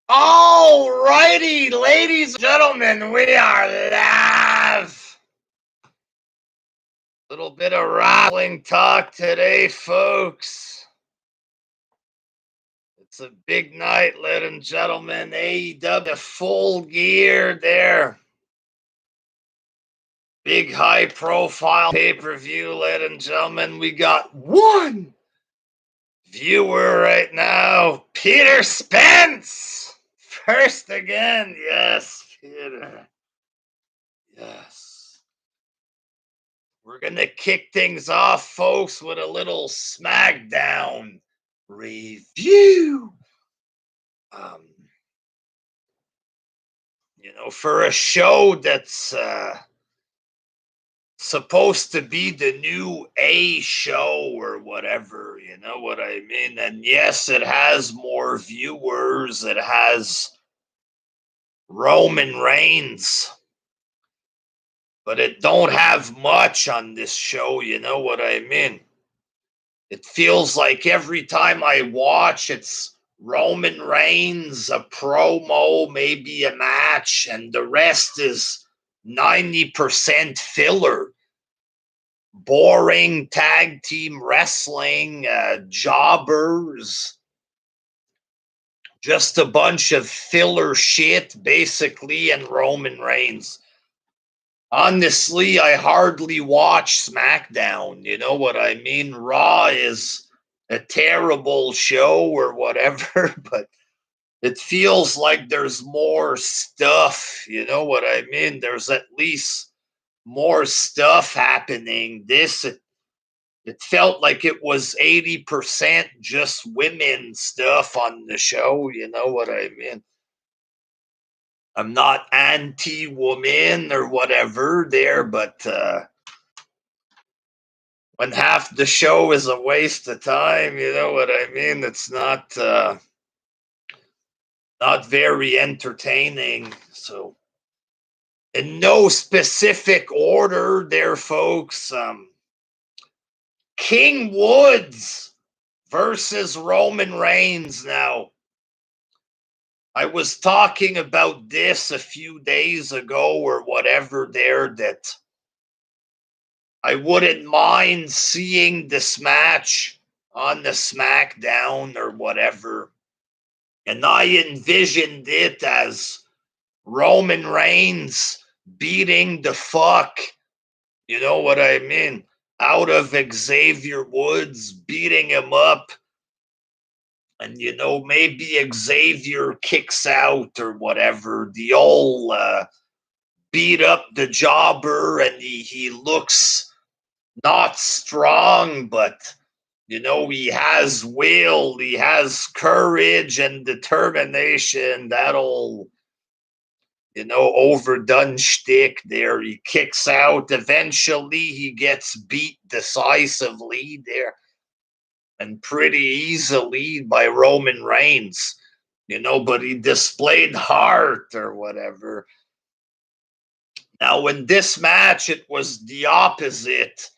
All righty, ladies and gentlemen, we are live. Little bit of wrestling talk today, folks. It's a big night, ladies and gentlemen. AEW full gear there. Big high profile pay-per-view, ladies and gentlemen. We got one viewer right now, Peter Spence. First again, yes, Peter. Yes. We're going to kick things off, folks, with a little Smackdown review. For a show that's supposed to be the new A show or whatever, you know what I mean? And yes, it has more viewers. It has Roman Reigns. But it don't have much on this show, you know what I mean? It feels like every time I watch, it's Roman Reigns, a promo, maybe a match, and the rest is 90% filler. Boring tag team wrestling, jobbers, just a bunch of filler shit, basically, and Roman Reigns. Honestly, I hardly watch SmackDown. You know what I mean? Raw is a terrible show or whatever, but it feels like there's more stuff. You know what I mean? There's at least more stuff happening. It felt like it was 80% just women stuff on the show. You know what I mean? I'm not anti-woman or whatever there, but when half the show is a waste of time, you know what I mean? It's not very entertaining. So, in no specific order, there, folks. King Woods versus Roman Reigns. Now, I was talking about this a few days ago or whatever. There, that I wouldn't mind seeing this match on the Smackdown or whatever. And I envisioned it as Roman Reigns beating the fuck, you know what I mean, out of Xavier Woods, beating him up. And, maybe Xavier kicks out or whatever. The old beat up the jobber and he looks not strong, but he has will, he has courage and determination. That'll, overdone shtick there. He kicks out. Eventually, he gets beat decisively there and pretty easily by Roman Reigns, but he displayed heart or whatever. Now, in this match, it was the opposite.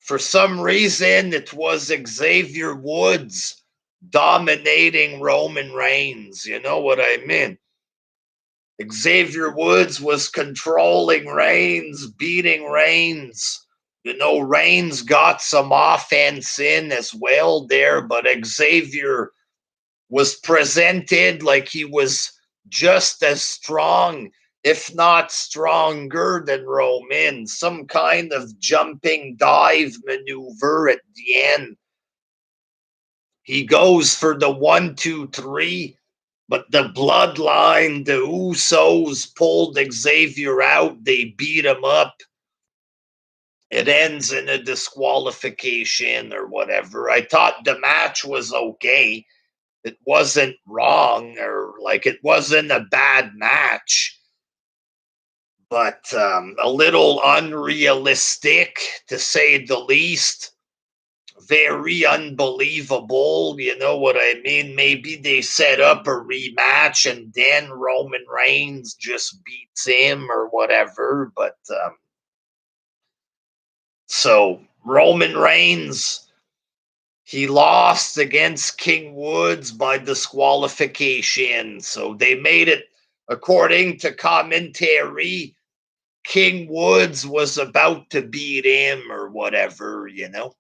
For some reason, it was Xavier Woods dominating Roman Reigns. You know what I mean? Xavier Woods was controlling Reigns, beating Reigns. Reigns got some offense in as well there, but Xavier was presented like he was just as strong, if not stronger than Roman. Some kind of jumping dive maneuver at the end. He goes for the 1, 2, 3, but the bloodline, the Usos, pulled Xavier out. They beat him up. It ends in a disqualification or whatever. I thought the match was okay. It wasn't wrong, or like it wasn't a bad match, but a little unrealistic to say the least. Very unbelievable, you know what I mean? Maybe they set up a rematch and then Roman Reigns just beats him or whatever, but so Roman Reigns, he lost against King Woods by disqualification. So they made it, according to commentary, King Woods was about to beat him or whatever, you know.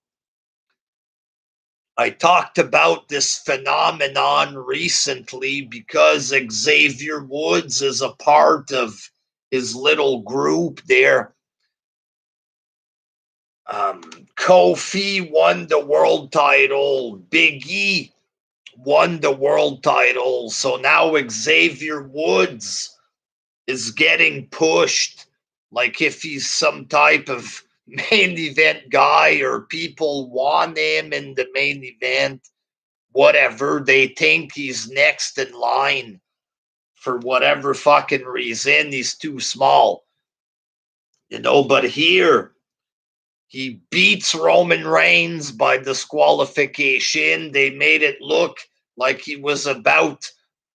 I talked about this phenomenon recently because Xavier Woods is a part of his little group there. Kofi won the world title. Big E won the world title. So now Xavier Woods is getting pushed like if he's some type of main event guy or people want him in the main event, whatever. They think he's next in line for whatever fucking reason. He's too small, you know, but here he beats Roman Reigns by disqualification. They made it look like he was about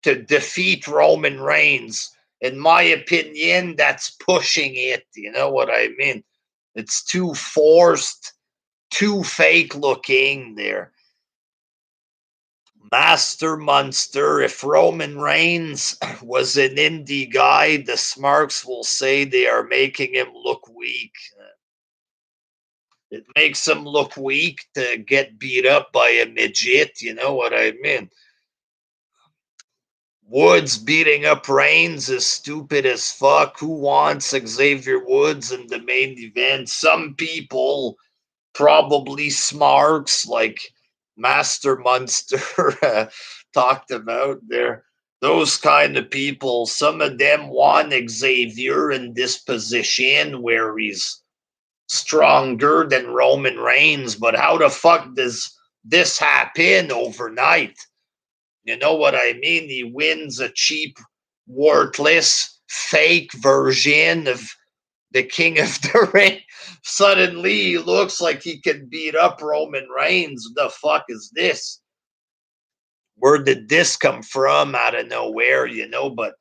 to defeat Roman Reigns. In my opinion, that's pushing it. You know what I mean? It's too forced, too fake looking there. Master Munster, if Roman Reigns was an indie guy, the Smarks will say they are making him look weak. It makes him look weak to get beat up by a midget, you know what I mean? Woods beating up Reigns is stupid as fuck. Who wants Xavier Woods in the main event? Some people, probably smarks like Master Munster talked about there. Those kind of people, some of them want Xavier in this position where he's stronger than Roman Reigns, but how the fuck does this happen overnight? You know what I mean? He wins a cheap, worthless, fake version of the King of the Ring. Suddenly he looks like he can beat up Roman Reigns. What the fuck is this? Where did this come from out of nowhere, you know? But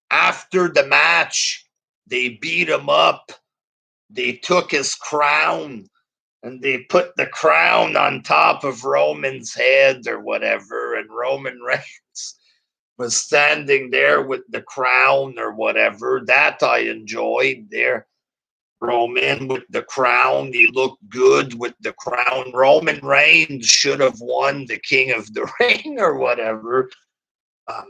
after the match, they beat him up. They took his crown and they put the crown on top of Roman's head or whatever. And Roman Reigns was standing there with the crown or whatever. That I enjoyed there. Roman with the crown. He looked good with the crown. Roman Reigns should have won the King of the Ring or whatever. Um,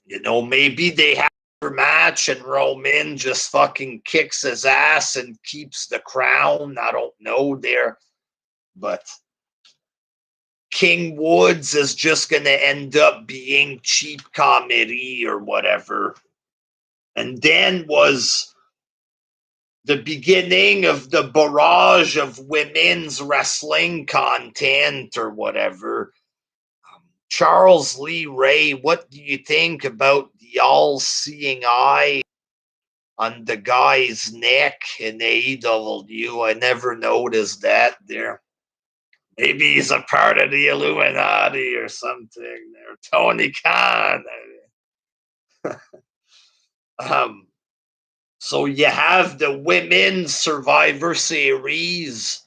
you know, maybe they have a match and Roman just fucking kicks his ass and keeps the crown. I don't know there. But King Woods is just going to end up being cheap comedy or whatever. And then was the beginning of the barrage of women's wrestling content or whatever. Charles Lee Ray, what do you think about the all-seeing eye on the guy's neck in AEW? I never noticed that there. Maybe he's a part of the Illuminati or something there. Tony Khan. um, so you have the Women's Survivor Series.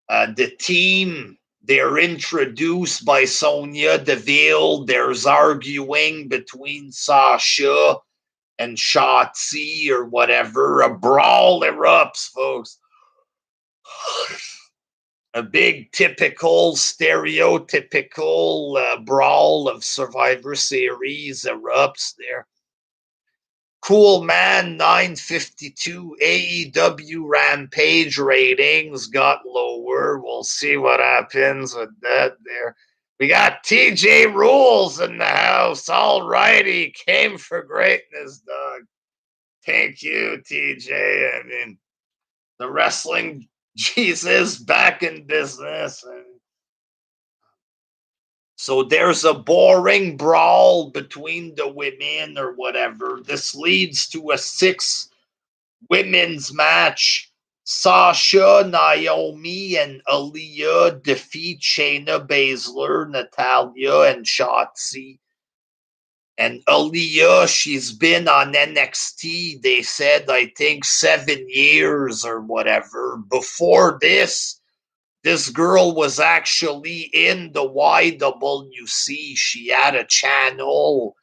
The team, they're introduced by Sonya Deville. There's arguing between Sasha and Shotzi or whatever. A brawl erupts, folks. A big, typical, stereotypical brawl of Survivor Series erupts there. Cool Man 952 AEW Rampage ratings got lower. We'll see what happens with that there. We got TJ Rules in the house. All righty. Came for greatness, dog. Thank you, TJ. I mean, the wrestling Jesus back in business. So there's a boring brawl between the women or whatever. This leads to a 6 women's match. Sasha, Naomi, and Aaliyah defeat Shayna Baszler, Natalya, and Shotzi. And Aaliyah, she's been on NXT, they said, I think 7 years or whatever. Before this, This girl was actually in the YWC. She had a channel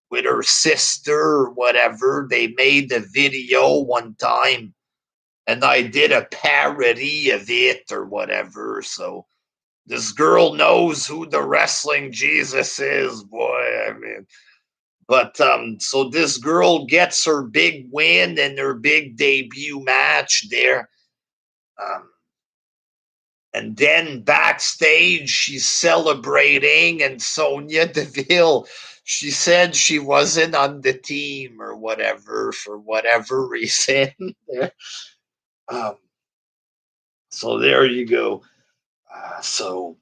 with her sister or whatever. They made a video one time and I did a parody of it or whatever. So this girl knows who the Wrestling Jesus is, boy. I mean, but so this girl gets her big win and her big debut match there. Um, and then backstage, she's celebrating, and Sonya Deville, she said she wasn't on the team or whatever for whatever reason. um, so there you go. So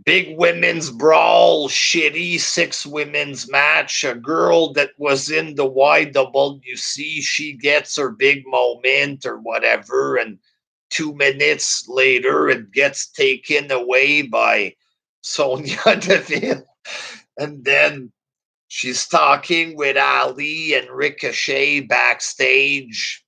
big women's brawl, shitty six women's match. A girl that was in the YWC, she gets her big moment or whatever, and 2 minutes later, it gets taken away by Sonya Deville. And then she's talking with Ali and Ricochet backstage.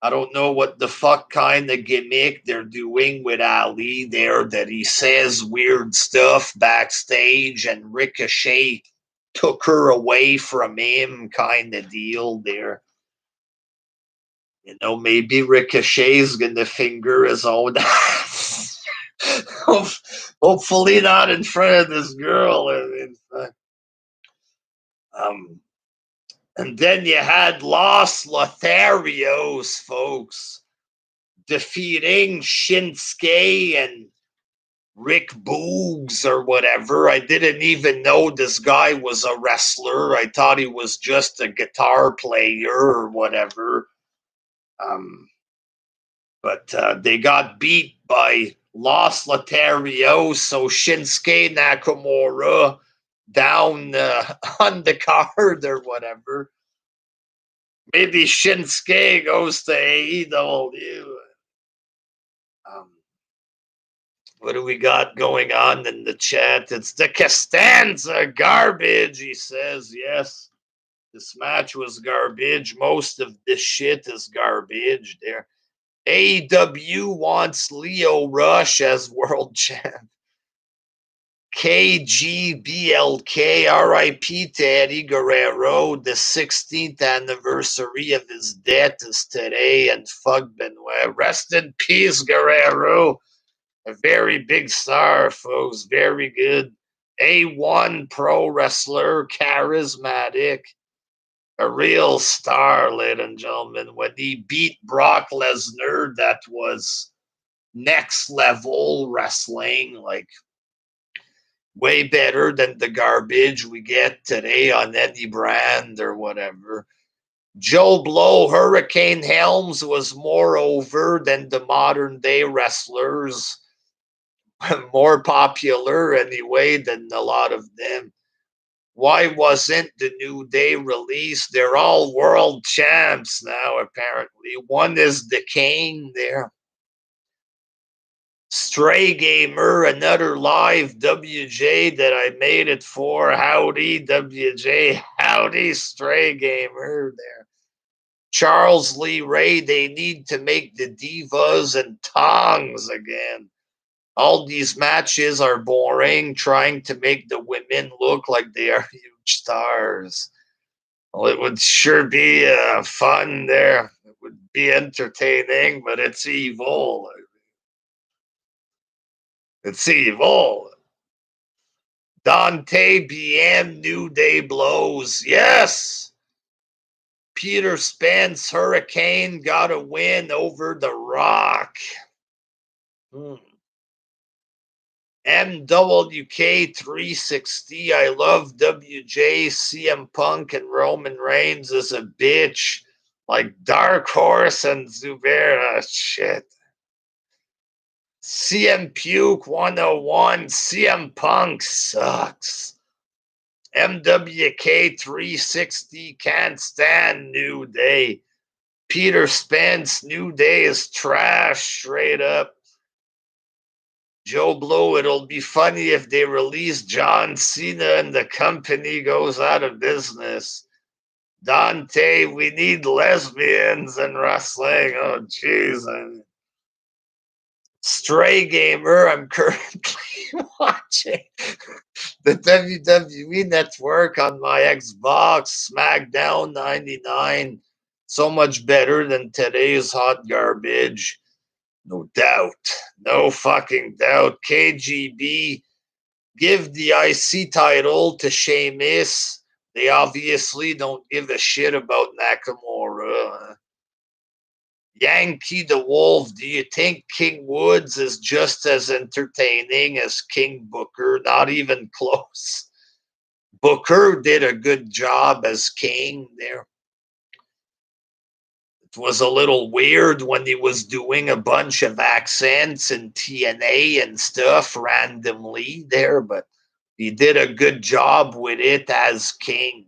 I don't know what the fuck kind of gimmick they're doing with Ali there that he says weird stuff backstage and Ricochet took her away from him kind of deal there. You know, maybe Ricochet's gonna finger his own ass. Hopefully not in front of this girl. I mean, um, and then you had Los Lotharios, folks, defeating Shinsuke and Rick Boogs or whatever. I didn't even know this guy was a wrestler. I thought he was just a guitar player or whatever. Um, but they got beat by Los Lotharios, so Shinsuke Nakamura down on the card or whatever. Maybe Shinsuke goes to AEW. Um, what do we got going on in the chat? It's the Costanza garbage, he says. Yes, this match was garbage. Most of this shit is garbage there. AEW wants Leo Rush as world champ. KGBLK, RIP to Eddie Guerrero. The 16th anniversary of his death is today, and fuck Benoit. Rest in peace, Guerrero. A very big star, folks. Very good. A1 pro wrestler, charismatic. A real star, ladies and gentlemen. When he beat Brock Lesnar, that was next level wrestling, like way better than the garbage we get today on Eddie Brand or whatever. Joe Blow, Hurricane Helms was more over than the modern day wrestlers, more popular anyway than a lot of them. Why wasn't the New Day released? They're all world champs now, apparently. One is the Kane there. Stray Gamer, another live WJ that I made it for. Howdy, WJ. Howdy, Stray Gamer there. Charles Lee Ray, they need to make the divas and tongs again. All these matches are boring, trying to make the women look like they are huge stars. Well, it would sure be fun there. It would be entertaining, but it's evil. It's evil. Dante BM New Day blows. Yes. Peter Spence Hurricane got a win over The Rock. MWK 360. I love WJ, CM Punk, and Roman Reigns as a bitch. Like Dark Horse and Zubera. Shit. CM Puke 101. CM Punk sucks. MWK 360 can't stand New Day. Peter Spence, New Day is trash, straight up. Joe Blow, it'll be funny if they release John Cena and the company goes out of business. Dante, we need lesbians in wrestling. Oh, jeez. Stray Gamer, I'm currently watching the WWE Network on my Xbox. Smackdown 99. So much better than today's hot garbage. No doubt. No fucking doubt. KGB, give the IC title to Sheamus. They obviously don't give a shit about Nakamura. Yankee the Wolf, do you think King Woods is just as entertaining as King Booker? Not even close. Booker did a good job as King there. It was a little weird when he was doing a bunch of accents and TNA and stuff randomly there, but he did a good job with it as King.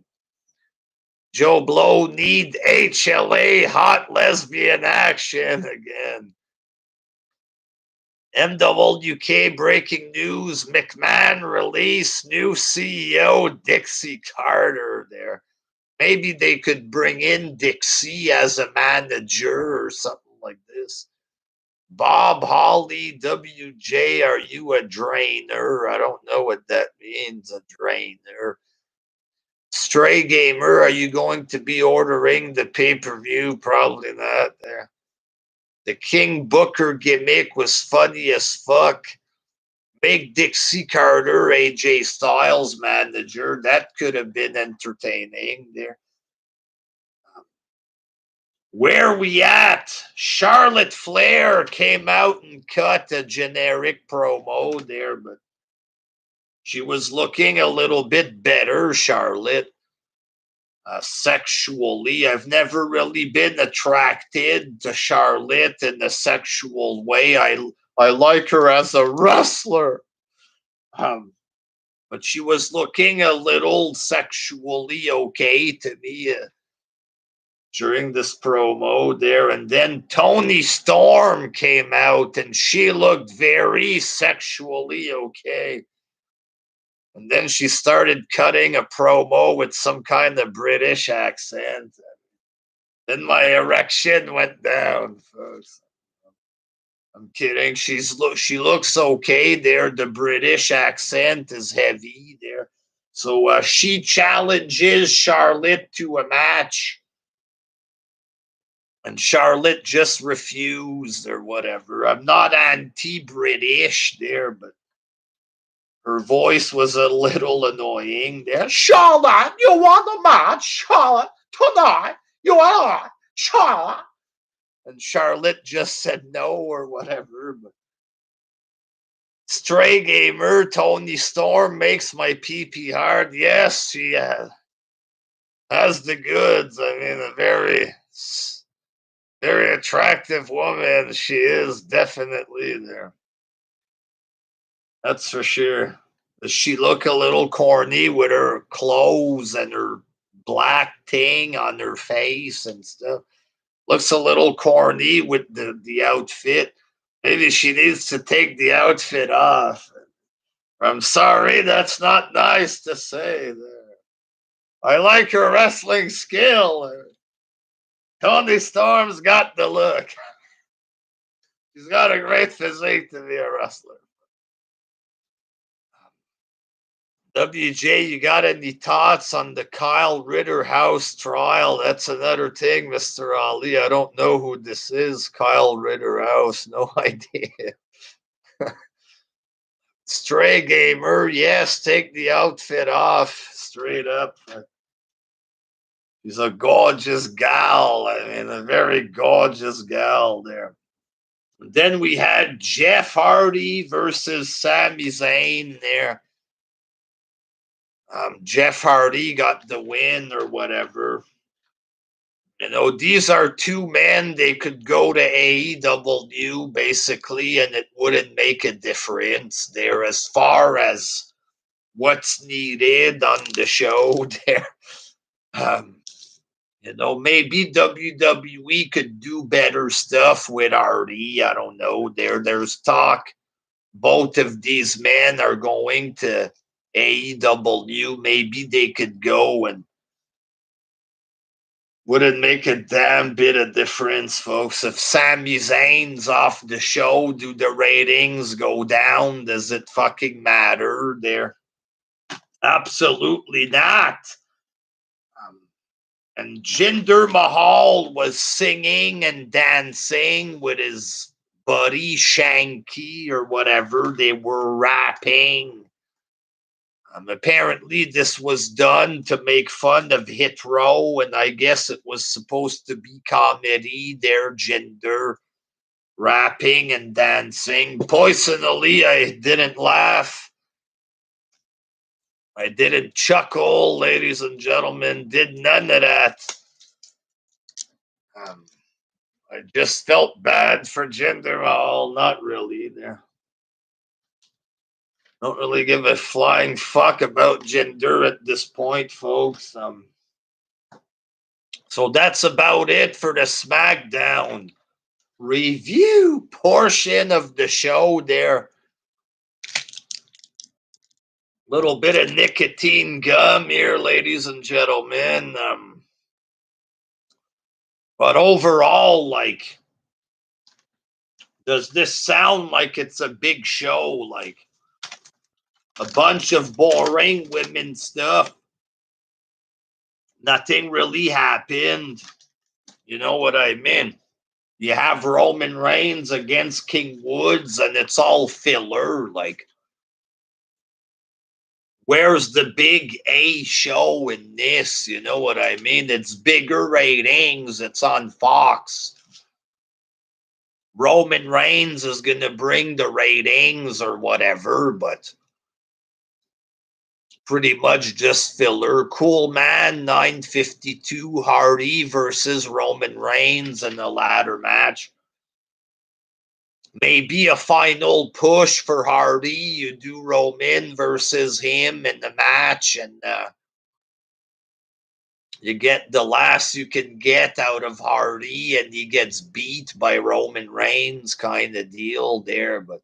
Joe Blow need HLA hot lesbian action again. MWK breaking news. McMahon release new CEO Dixie Carter there. Maybe they could bring in Dixie as a manager or something like this. Bob Holly, WJ, are you a drainer? I don't know what that means, a drainer. Stray Gamer, are you going to be ordering the pay-per-view? Probably not there. The King Booker gimmick was funny as fuck. Make Dixie Carter AJ Styles manager. That could have been entertaining there. Where we at? Charlotte Flair came out and cut a generic promo there, but she was looking a little bit better, Charlotte. Sexually, I've never really been attracted to Charlotte in a sexual way. I like her as a wrestler. But she was looking a little sexually okay to me during this promo there. And then Tony Storm came out and she looked very sexually okay. And then she started cutting a promo with some kind of British accent. Then my erection went down, folks. I'm kidding. She looks okay there. The British accent is heavy there. So she challenges Charlotte to a match. And Charlotte just refused or whatever. I'm not anti-British there, but her voice was a little annoying there. Charlotte, you want a match? Charlotte, tonight, you want a Charlotte? And Charlotte just said no or whatever. But Stray Gamer, Tony Storm makes my pee hard. Yes, she has the goods. I mean, a very, very attractive woman. She is definitely there. That's for sure. Does she look a little corny with her clothes and her black thing on her face and stuff? Looks a little corny with the outfit. Maybe she needs to take the outfit off. I'm sorry, that's not nice to say there. I like her wrestling skill. Tony Storm's got the look. She's got a great physique to be a wrestler. WJ, you got any thoughts on the Kyle Rittenhouse trial? That's another thing, Mr. Ali. I don't know who this is. Kyle Rittenhouse, no idea. Stray Gamer, yes, take the outfit off straight up. She's a gorgeous gal. I mean, a very gorgeous gal there. And then we had Jeff Hardy versus Sami Zayn there. Jeff Hardy got the win or whatever. You know, these are two men. They could go to AEW basically, and it wouldn't make a difference there as far as what's needed on the show there. Um, you know, maybe WWE could do better stuff with Hardy. I don't know. There's talk both of these men are going to AEW. Maybe they could go and Wouldn't make a damn bit of difference, folks. If Sami Zayn's off the show, do the ratings go down? Does it fucking matter there? Absolutely not. Um, and Jinder Mahal was singing and dancing with his buddy Shanky or whatever. They were rapping. Apparently, this was done to make fun of Hit Row, and I guess it was supposed to be comedy. Their Jinder rapping and dancing. Personally, I didn't laugh. I didn't chuckle, ladies and gentlemen. Did none of that. Um, I just felt bad for Jinder Mahal. Not really. There. Don't really give a flying fuck about Jinder at this point, folks. So that's about it for the Smackdown review portion of the show there. Little bit of nicotine gum here, ladies and gentlemen. But overall, like, does this sound like it's a big show? Like a bunch of boring women stuff. Nothing really happened. You know what I mean? You have Roman Reigns against King Woods, and it's all filler. Like, where's the big A show in this? You know what I mean? It's bigger ratings. It's on Fox. Roman Reigns is going to bring the ratings or whatever, but pretty much just filler. Cool Man 952 Hardy versus Roman Reigns in the ladder match. Maybe a final push for Hardy. You do Roman versus him in the match, and you get the last you can get out of Hardy, and he gets beat by Roman Reigns, kind of deal there. But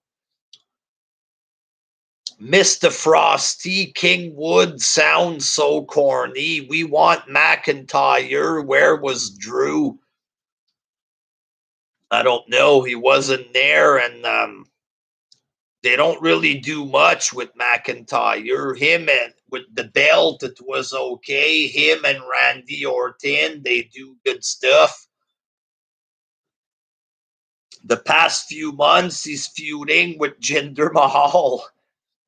Mr. Frosty, King Wood sounds so corny. We want McIntyre. Where was Drew? I don't know. He wasn't there, and they don't really do much with McIntyre. Him and with the belt, it was okay. Him and Randy Orton, they do good stuff. The past few months, he's feuding with Jinder Mahal.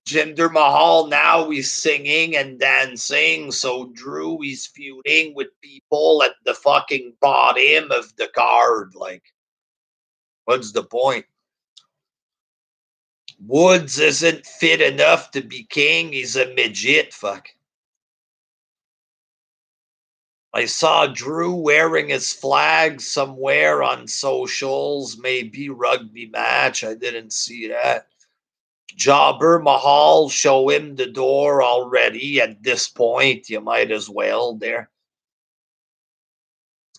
Jinder Mahal now he's singing and dancing. So Drew he's feuding with people at the fucking bottom of the card. Like, what's the point? Woods isn't fit enough to be king. He's a midget. Fuck. I saw Drew wearing his flag somewhere on socials. Maybe rugby match. I didn't see that. Jobber Mahal, show him the door already at this point. You might as well there.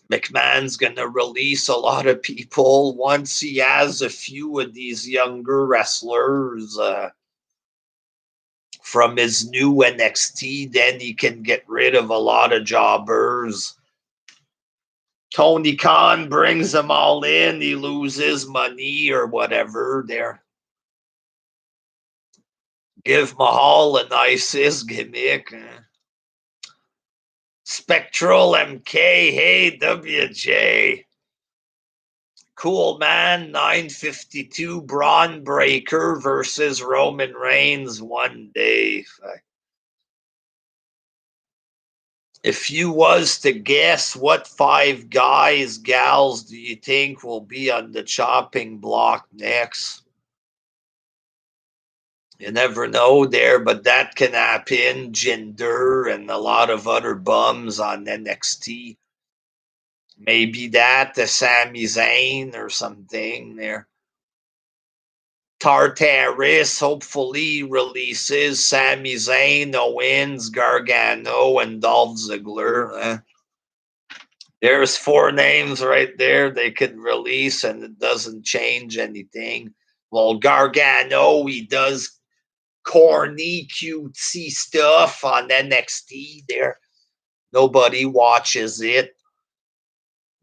McMahon's going to release a lot of people once he has a few of these younger wrestlers from his new NXT. Then he can get rid of a lot of jobbers. Tony Khan brings them all in. He loses money or whatever there. Give Mahal a nice gimmick. Spectral MK, hey WJ. Cool Man 952 Braun Breaker versus Roman Reigns one day. If you was to guess, what 5 guys, gals do you think will be on the chopping block next? You never know there, but that can happen. Jinder and a lot of other bums on NXT. Maybe that, the Sami Zayn or something there. Tartaris hopefully releases Sami Zayn, Owens, Gargano, and Dolph Ziggler. There's 4 names right there they could release, and it doesn't change anything. Well, Gargano, he does corny, cutesy stuff on NXT there. Nobody watches it.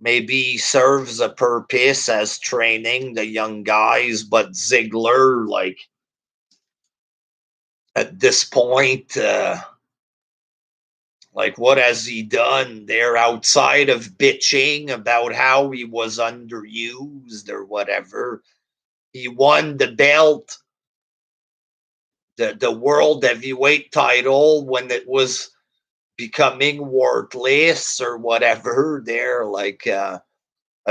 maybe serves a purpose as training the young guys, but Ziggler, like, at this point, like, what has he done there outside of bitching about how he was underused or whatever? He won the belt, the world heavyweight title when it was becoming worthless or whatever. There, like, a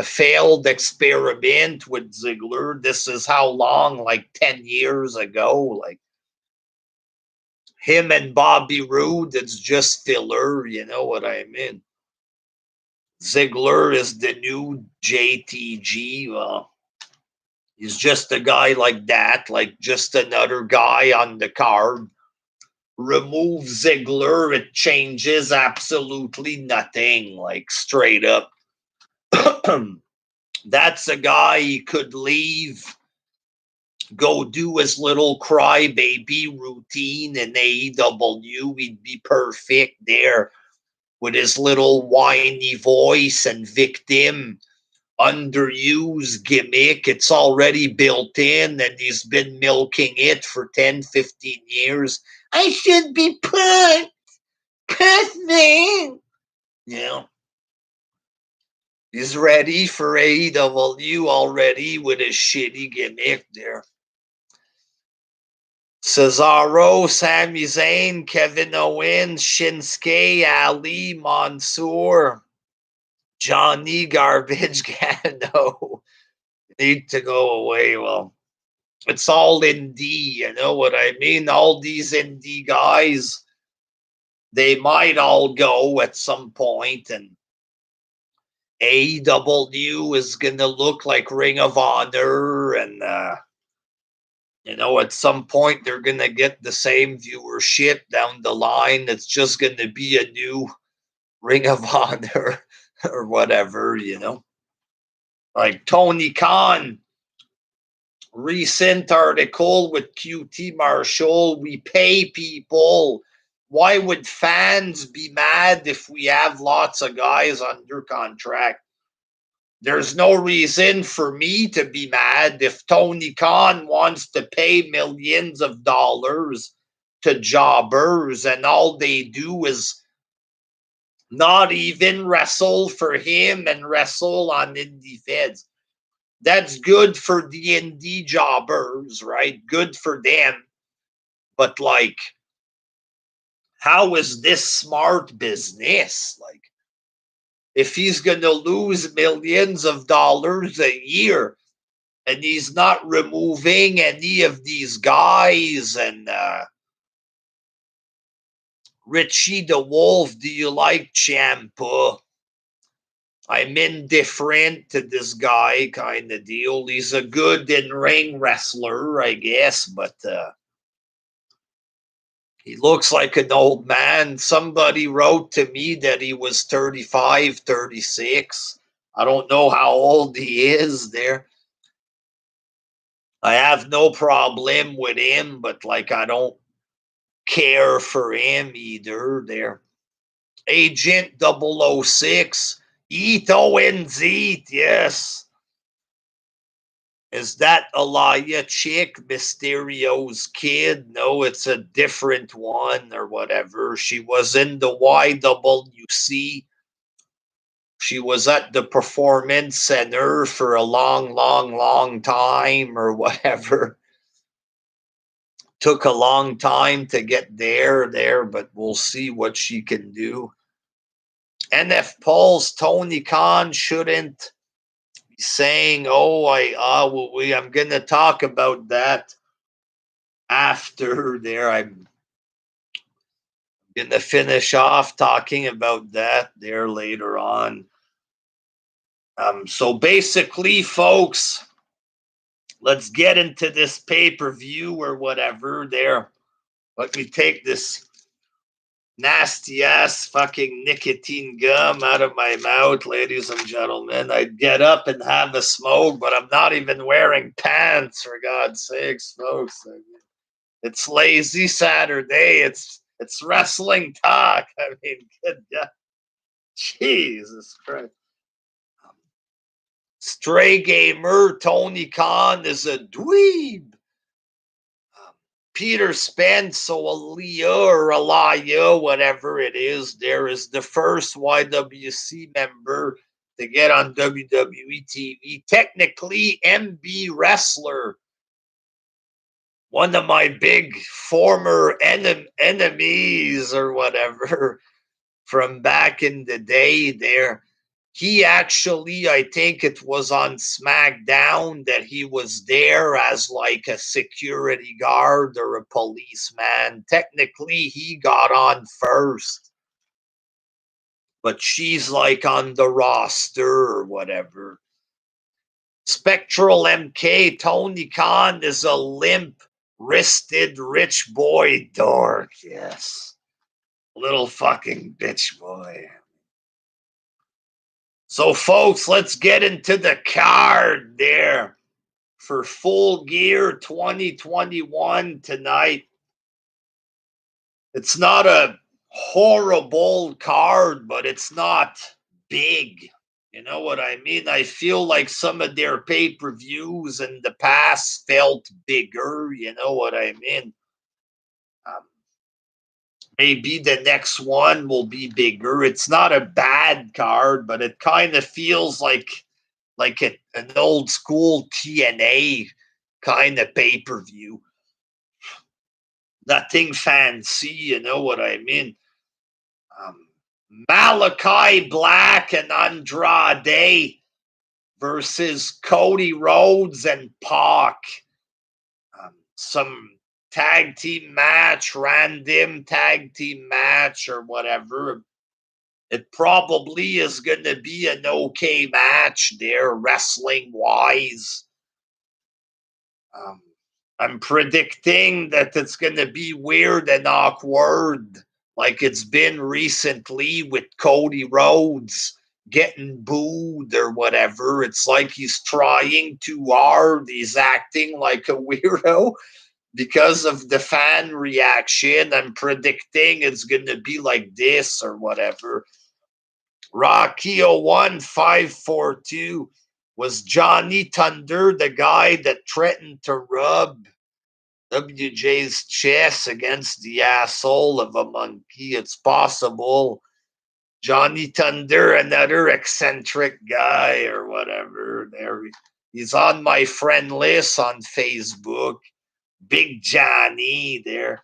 failed experiment with Ziggler. This is how long? Like 10 years ago. Like, him and Bobby Roode, it's just filler. You know what I mean? Ziggler is the new JTG. Well, he's just a guy like that, like just another guy on the card. Remove Ziggler, it changes absolutely nothing, like straight up. That's a guy he could leave, go do his little crybaby routine in AEW. He'd be perfect there with his little whiny voice and victim underused gimmick. It's already built in and he's been milking it for 10, 15 years. I should be put me. Yeah. He's ready for AEW already with his shitty gimmick there. Cesaro, Sami Zayn, Kevin Owens, Shinsuke, Ali, Mansoor, Johnny Garbage Gano need to go away. Well, it's all indie, you know what I mean? All these indie guys, they might all go at some point, and AEW is going to look like Ring of Honor, and at some point they're going to get the same viewership down the line. It's just going to be a new Ring of Honor or whatever. Like Tony Khan, recent article with QT Marshall, we pay people. Why would fans be mad if we have lots of guys under contract? There's no reason for me to be mad if Tony Khan wants to pay millions of dollars to jobbers and all they do is not even wrestle for him and wrestle on indie feds. That's good for the indie jobbers, right? Good for them. But, like, how is this smart business? Like, if he's going to lose millions of dollars a year and he's not removing any of these guys, and Richie the Wolf, do you like Ciampa? I'm indifferent to this guy kind of deal. He's a good in-ring wrestler, I guess, but he looks like an old man. Somebody wrote to me that he was 35, 36. I don't know how old he is there. I have no problem with him, but, like, I don't care for him either there. Agent 006, Eat Owens Eat, yes. Is that Alaya chick Mysterio's kid? No, it's a different one or whatever. She was in the YWC. She was at the Performance Center for a long, long, long time or whatever. Took a long time to get there, but we'll see what she can do. NF Pulse, Tony Khan shouldn't be saying, I'm going to talk about that after there. I'm going to finish off talking about that there later on. So basically, folks, let's get into this pay-per-view or whatever there. Let me take this nasty ass fucking nicotine gum out of my mouth, ladies and gentlemen. I'd get up and have a smoke, but I'm not even wearing pants, for God's sakes, folks. I mean, it's lazy Saturday. It's wrestling talk. I mean, good God. Jesus Christ. Stray Gamer, Tony Khan is a dweeb. Peter Spence, or Aliyah, whatever it is, there is the first YWC member to get on WWE TV. Technically, MB Wrestler, one of my big former enemies or whatever from back in the day there. He actually, I think it was on Smackdown that he was there as like a security guard or a policeman. Technically, he got on first, but she's like on the roster or whatever. Spectral MK, Tony Khan is a limp wristed rich boy dork. Yes. Little fucking bitch boy. So, folks, let's get into the card there for Full Gear 2021 tonight. It's not a horrible card, but it's not big. You know what I mean? I feel like some of their pay-per-views in the past felt bigger. You know what I mean? Maybe the next one will be bigger. It's not a bad card, but it kind of feels like an old school TNA kind of pay-per-view. Nothing fancy, you know what I mean? Malachi Black and Andrade versus Cody Rhodes and Pac. Some tag team match, random tag team match or whatever. It probably is going to be an okay match there, wrestling wise. I'm predicting that it's going to be weird and awkward, like it's been recently with Cody Rhodes getting booed or whatever. It's like he's trying too hard. He's acting like a weirdo because of the fan reaction. I'm predicting it's going to be like this or whatever. Rocky 01542 was Johnny Thunder the guy that threatened to rub WJ's chest against the asshole of a monkey? It's possible. Johnny Thunder, another eccentric guy or whatever. There, he's on my friend list on Facebook. Big Johnny there.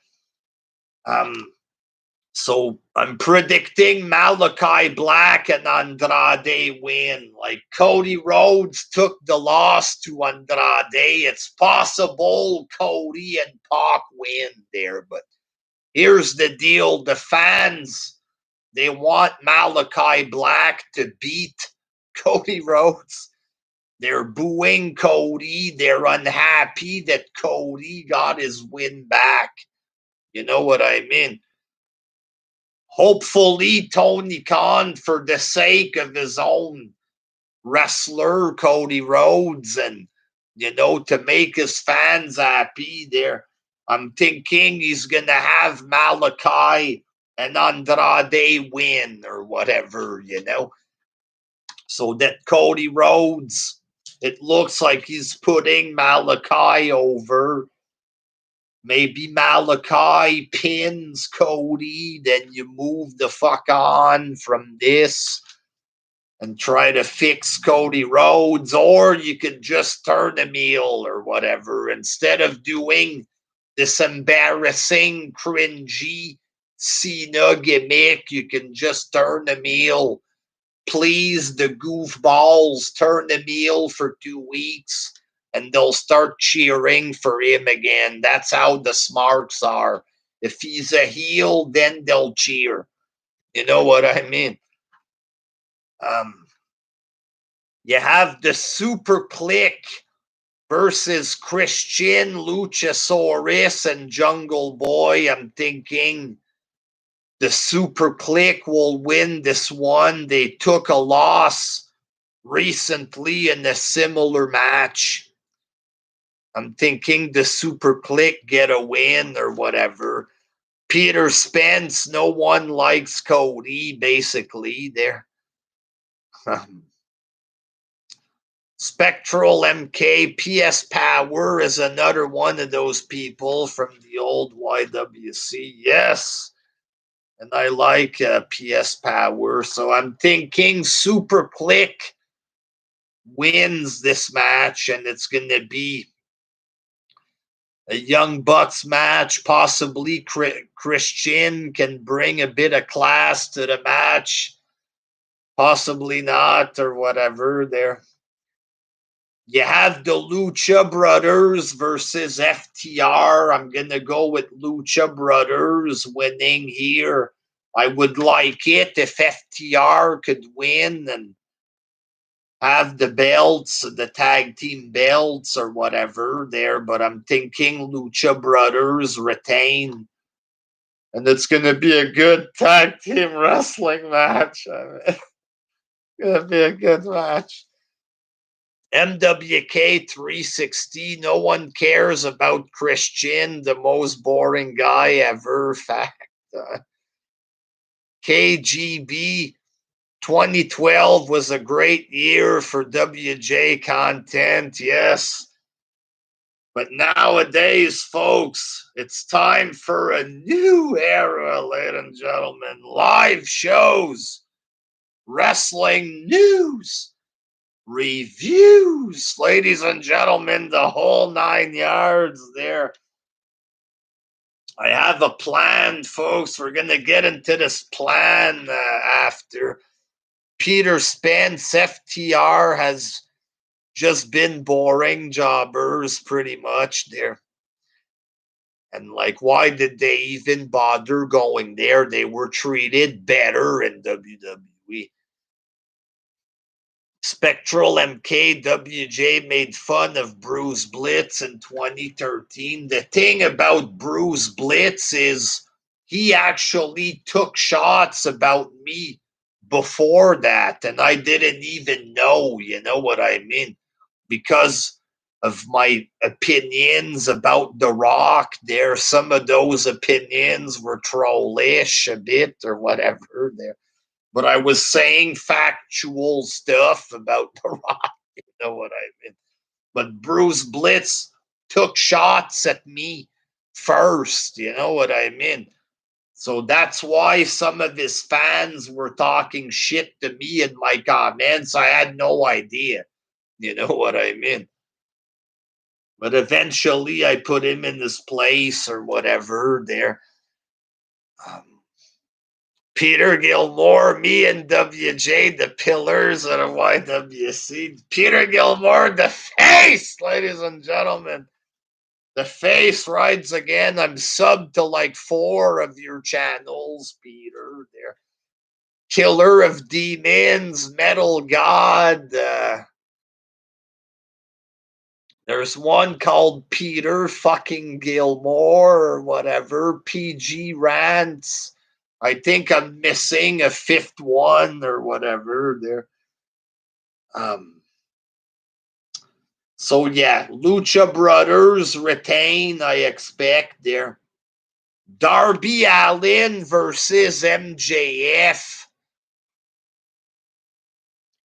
So I'm predicting Malachi Black and Andrade win. Like Cody Rhodes took the loss to Andrade. It's possible Cody and Pac win there. But here's the deal. The fans, they want Malachi Black to beat Cody Rhodes. They're booing Cody. They're unhappy that Cody got his win back. You know what I mean? Hopefully, Tony Khan, for the sake of his own wrestler, Cody Rhodes, and, to make his fans happy there, I'm thinking he's going to have Malachi and Andrade win or whatever, so that Cody Rhodes, it looks like he's putting Malachi over. Maybe Malachi pins Cody, then you move the fuck on from this and try to fix Cody Rhodes, or you could just turn a heel or whatever. Instead of doing this embarrassing, cringy Cena gimmick, you can just turn a heel. Please, the goofballs, turn a heel for 2 weeks and they'll start cheering for him again. That's how the smarts are. If he's a heel, then they'll cheer. You know what I mean? You have the Super Click versus Christian, Luchasaurus, and Jungle Boy. I'm thinking the Super Click will win this one. They took a loss recently in a similar match. I'm thinking the Super Click get a win or whatever. Peter Spence, no one likes Cody, basically. There. Spectral MK, PS Power is another one of those people from the old YWC. Yes. And I like PS Power. So I'm thinking Super Click wins this match, and it's going to be a Young Bucks match. Possibly Christian can bring a bit of class to the match. Possibly not, or whatever. There. You have the Lucha Brothers versus FTR. I'm going to go with Lucha Brothers winning here. I would like it if FTR could win and have the belts, the tag team belts or whatever there, but I'm thinking Lucha Brothers retain. And it's going to be a good tag team wrestling match. It's going to be a good match. MWK 360. No one cares about Christian, the most boring guy ever. Fact. KGB 2012 was a great year for WJ content. Yes. But nowadays, folks, it's time for a new era, ladies and gentlemen. Live shows, wrestling news, reviews, ladies and gentlemen, the whole 9 yards there. I have a plan, folks. We're going to get into this plan after. Peter Spence, FTR, has just been boring jobbers pretty much there. And like, why did they even bother going there? They were treated better in WWE. Spectral MKWJ made fun of Bruce Blitz in 2013. The thing about Bruce Blitz is he actually took shots about me before that, and I didn't even know, you know what I mean? Because of my opinions about The Rock there, some of those opinions were trollish a bit or whatever there. But I was saying factual stuff about The Rock, you know what I mean? But Bruce Blitz took shots at me first, you know what I mean? So that's why some of his fans were talking shit to me in my comments. I had no idea, you know what I mean? But eventually I put him in his place or whatever there. Peter Gilmore, me and WJ, the pillars of the YWC. Peter Gilmore, the face, ladies and gentlemen. The face rides again. I'm subbed to like 4 of your channels, Peter. There. Killer of Demons, Metal God. There's one called Peter fucking Gilmore or whatever. PG Rants. I think I'm missing a 5th one or whatever there. So yeah, Lucha Brothers retain, I expect there. Darby Allin versus MJF.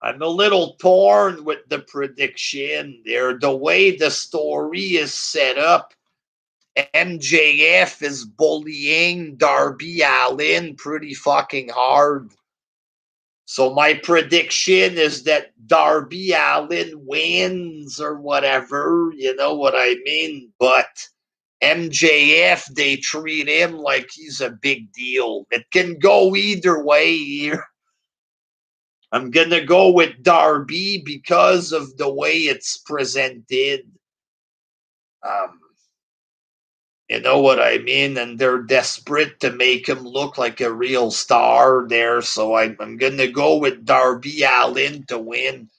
I'm a little torn with the prediction there. The way the story is set up, MJF is bullying Darby Allin pretty fucking hard. So my prediction is that Darby Allin wins or whatever, you know what I mean? But MJF, they treat him like he's a big deal. It can go either way here. I'm going to go with Darby because of the way it's presented. You know what I mean? And they're desperate to make him look like a real star there. So I'm going to go with Darby Allin to win.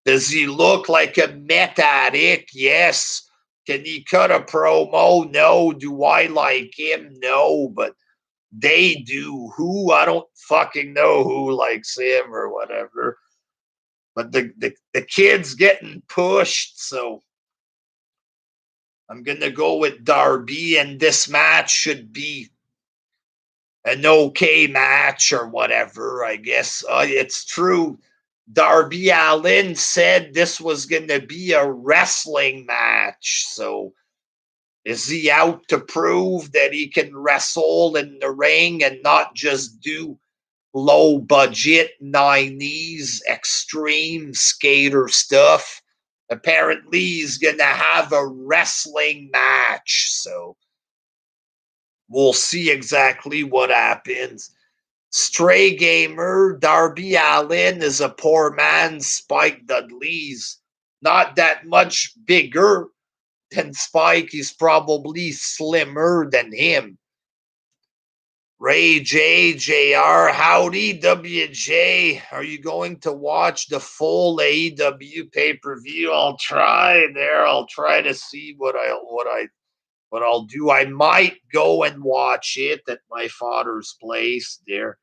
Does he look like a meth addict? Yes. Can he cut a promo? No. Do I like him? No. But they do. Who? I don't fucking know who likes him or whatever. But the kid's getting pushed, so I'm going to go with Darby, and this match should be an okay match or whatever, I guess. It's true. Darby Allin said this was going to be a wrestling match. So is he out to prove that he can wrestle in the ring and not just do low budget 90s extreme skater stuff? Apparently, he's going to have a wrestling match. So we'll see exactly what happens. Stray Gamer, Darby Allin is a poor man's Spike Dudley's. Not that much bigger than Spike. He's probably slimmer than him. Ray J, JR, howdy, WJ. Are you going to watch the full AEW pay-per-view? I'll try there. I'll try to see what I'll do. I might go and watch it at my father's place there.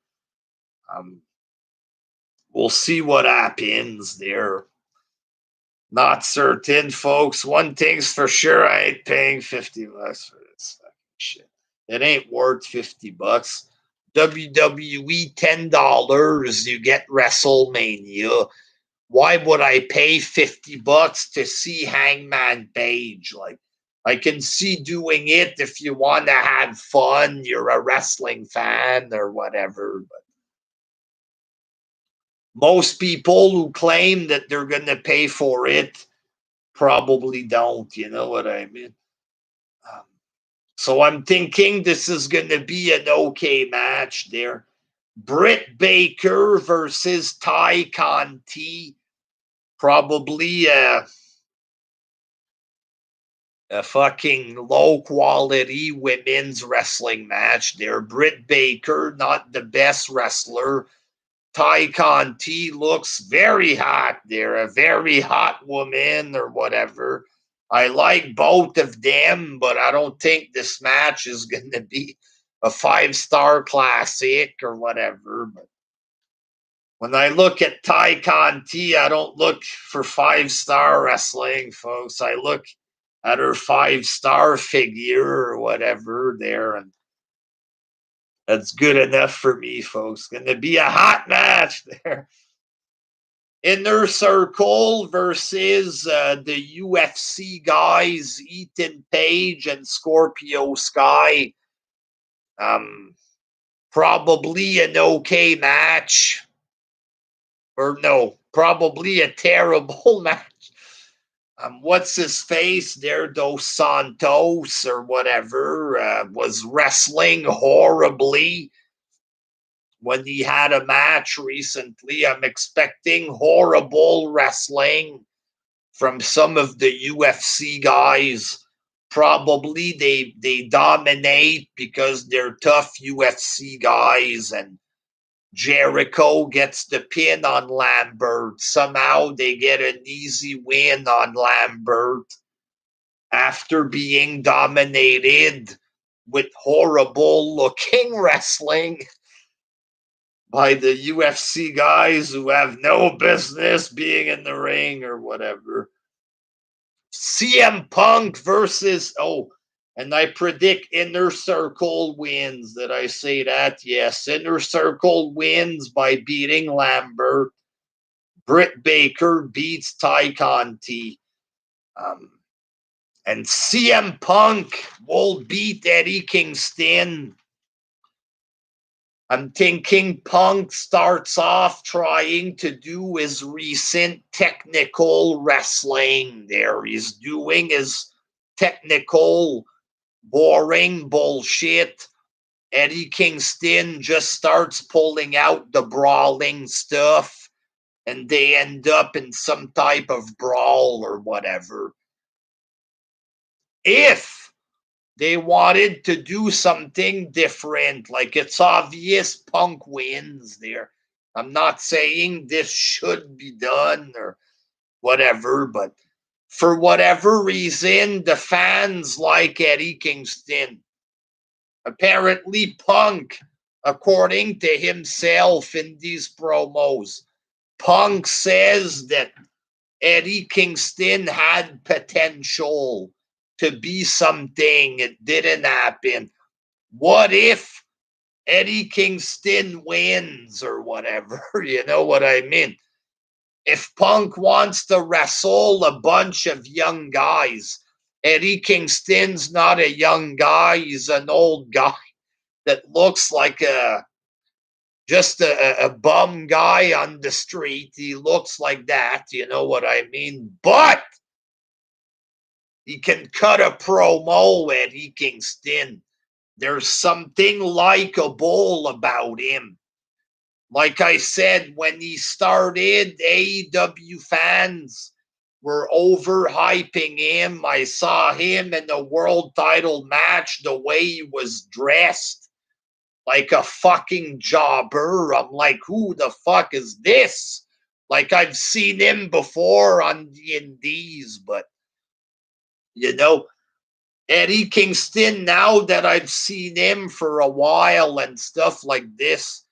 We'll see what happens there. Not certain, folks. One thing's for sure, I ain't paying $50 for this fucking shit. It ain't worth $50. WWE $10, you get WrestleMania. Why would I pay $50 to see Hangman Page? Like, I can see doing it if you want to have fun, you're a wrestling fan or whatever. But most people who claim that they're going to pay for it probably don't. You know what I mean? So I'm thinking this is going to be an okay match there. Britt Baker versus Ty Conti. Probably a fucking low quality women's wrestling match there. Britt Baker, not the best wrestler. Ty Conti looks very hot there, a very hot woman or whatever. I like both of them, but I don't think this match is going to be a 5-star classic or whatever. But when I look at Ty Conti, I don't look for 5-star wrestling, folks. I look at her 5-star figure or whatever there, and that's good enough for me, folks. Going to be a hot match there. Inner Circle versus the UFC guys, Ethan Page and Scorpio Sky. Probably an okay match. Or no, probably a terrible match. What's his face there, Dos Santos or whatever, was wrestling horribly when he had a match recently. I'm expecting horrible wrestling from some of the UFC guys. Probably they dominate because they're tough UFC guys, and Jericho gets the pin on Lambert. Somehow they get an easy win on Lambert after being dominated with horrible looking wrestling by the UFC guys who have no business being in the ring or whatever. CM Punk versus, and I predict Inner Circle wins. Did I say that? Yes. Inner Circle wins by beating Lambert. Britt Baker beats Ty Conti. And CM Punk will beat Eddie Kingston. I'm thinking Punk starts off trying to do his recent technical wrestling there. He's doing his technical, boring bullshit. Eddie Kingston just starts pulling out the brawling stuff, and they end up in some type of brawl or whatever. If they wanted to do something different, like it's obvious Punk wins there. I'm not saying this should be done or whatever, but for whatever reason, the fans like Eddie Kingston. Apparently, Punk, according to himself in these promos, Punk says that Eddie Kingston had potential to be something. It didn't happen. What if Eddie Kingston wins or whatever? You know what I mean? If Punk wants to wrestle a bunch of young guys, Eddie Kingston's not a young guy. He's an old guy that looks like just a bum guy on the street. He looks like that, you know what I mean? But he can cut a promo, Eddie Kingston. There's something likable about him. Like I said, when he started, AEW fans were overhyping him. I saw him in the world title match, the way he was dressed like a fucking jobber. I'm like, who the fuck is this? Like, I've seen him before on the Indies, but, you know, Eddie Kingston, now that I've seen him for a while and stuff like this,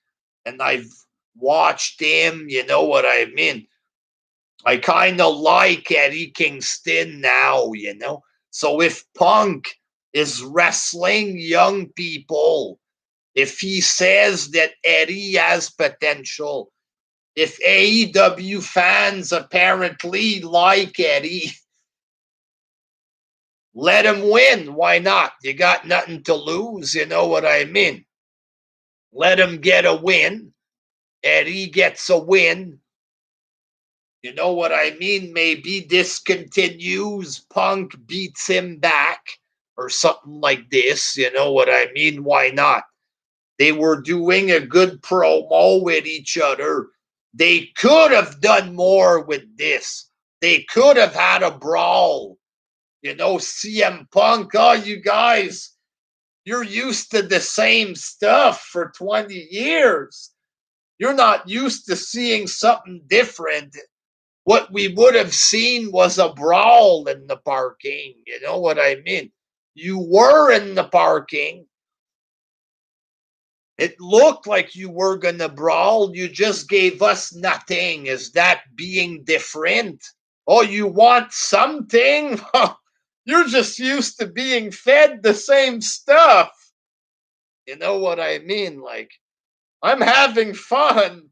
and I've watched him, you know what I mean? I kind of like Eddie Kingston now, you know? So if Punk is wrestling young people, if he says that Eddie has potential, if AEW fans apparently like Eddie, let him win. Why not? You got nothing to lose, you know what I mean? Let him get a win. Eddie gets a win. You know what I mean? Maybe this continues. Punk beats him back or something like this. You know what I mean? Why not? They were doing a good promo with each other. They could have done more with this. They could have had a brawl. You know, CM Punk, oh, you guys, you're used to the same stuff for 20 years. You're not used to seeing something different. What we would have seen was a brawl in the parking. You know what I mean? You were in the parking. It looked like you were going to brawl. You just gave us nothing. Is that being different? Oh, you want something? You're just used to being fed the same stuff. You know what I mean? Like, I'm having fun.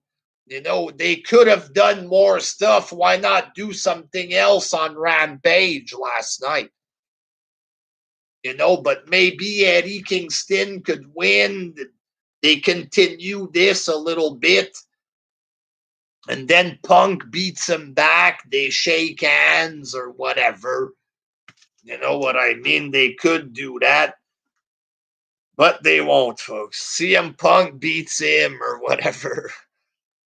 You know, they could have done more stuff. Why not do something else on Rampage last night? You know, but maybe Eddie Kingston could win. They continue this a little bit. And then Punk beats him back. They shake hands or whatever. You know what I mean? They could do that. But they won't, folks. CM Punk beats him or whatever.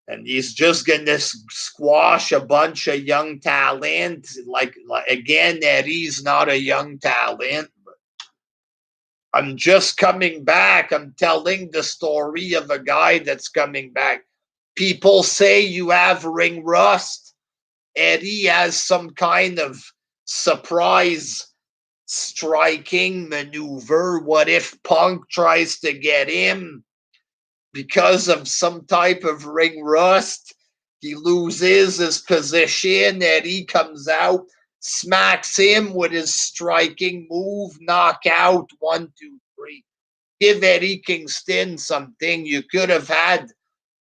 And he's just going to squash a bunch of young talent. Like again, Eddie's not a young talent. I'm just coming back. I'm telling the story of a guy that's coming back. People say you have ring rust. Eddie has some kind of surprise striking maneuver. What if Punk tries to get him because of some type of ring rust? He loses his position. Eddie comes out, smacks him with his striking move, knockout, 1, 2, 3. Give Eddie Kingston something. You could have had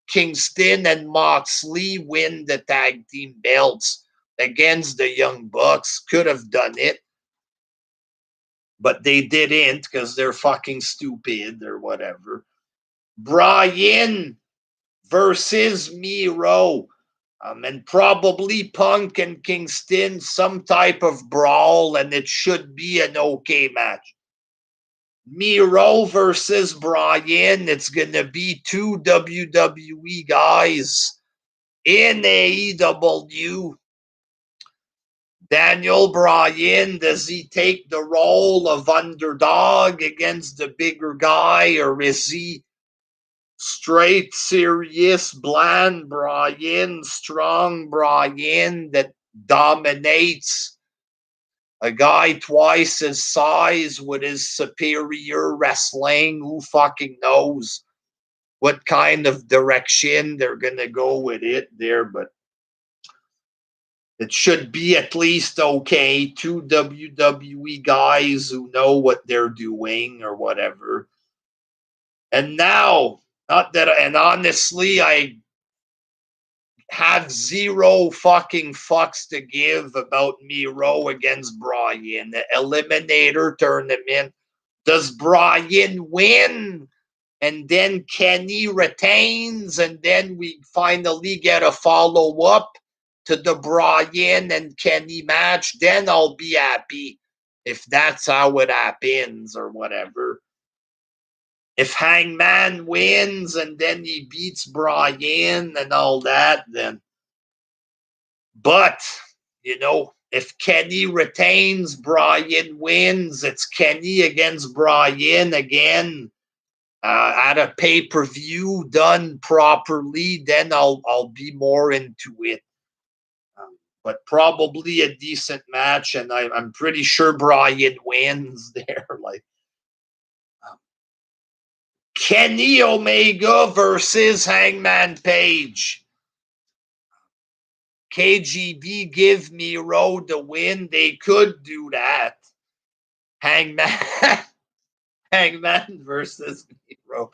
Kingston and Moxley win the tag team belts against the Young Bucks. Could have done it. But they didn't because they're fucking stupid or whatever. Bryan versus Miro. And probably Punk and Kingston, some type of brawl, and it should be an okay match. Miro versus Bryan. It's going to be two WWE guys in AEW. Daniel Bryan, does he take the role of underdog against the bigger guy, or is he straight, serious, bland Bryan, strong Bryan that dominates a guy twice his size with his superior wrestling? Who fucking knows what kind of direction they're going to go with it there, but it should be at least okay. Two WWE guys who know what they're doing or whatever. And now, not that, and honestly, I have zero fucking fucks to give about Miro against Bryan. The Eliminator tournament. Does Bryan win? And then Kenny retains, and then we finally get a follow-up to the Bryan and Kenny match. Then I'll be happy if that's how it happens or whatever. If Hangman wins and then he beats Bryan and all that, then. But, if Kenny retains, Bryan wins, it's Kenny against Bryan again at a pay-per-view done properly, then I'll be more into it. But probably a decent match, and I'm pretty sure Bryan wins there. Kenny Omega versus Hangman Page. KGB give Miro the win. They could do that. Hangman versus Miro.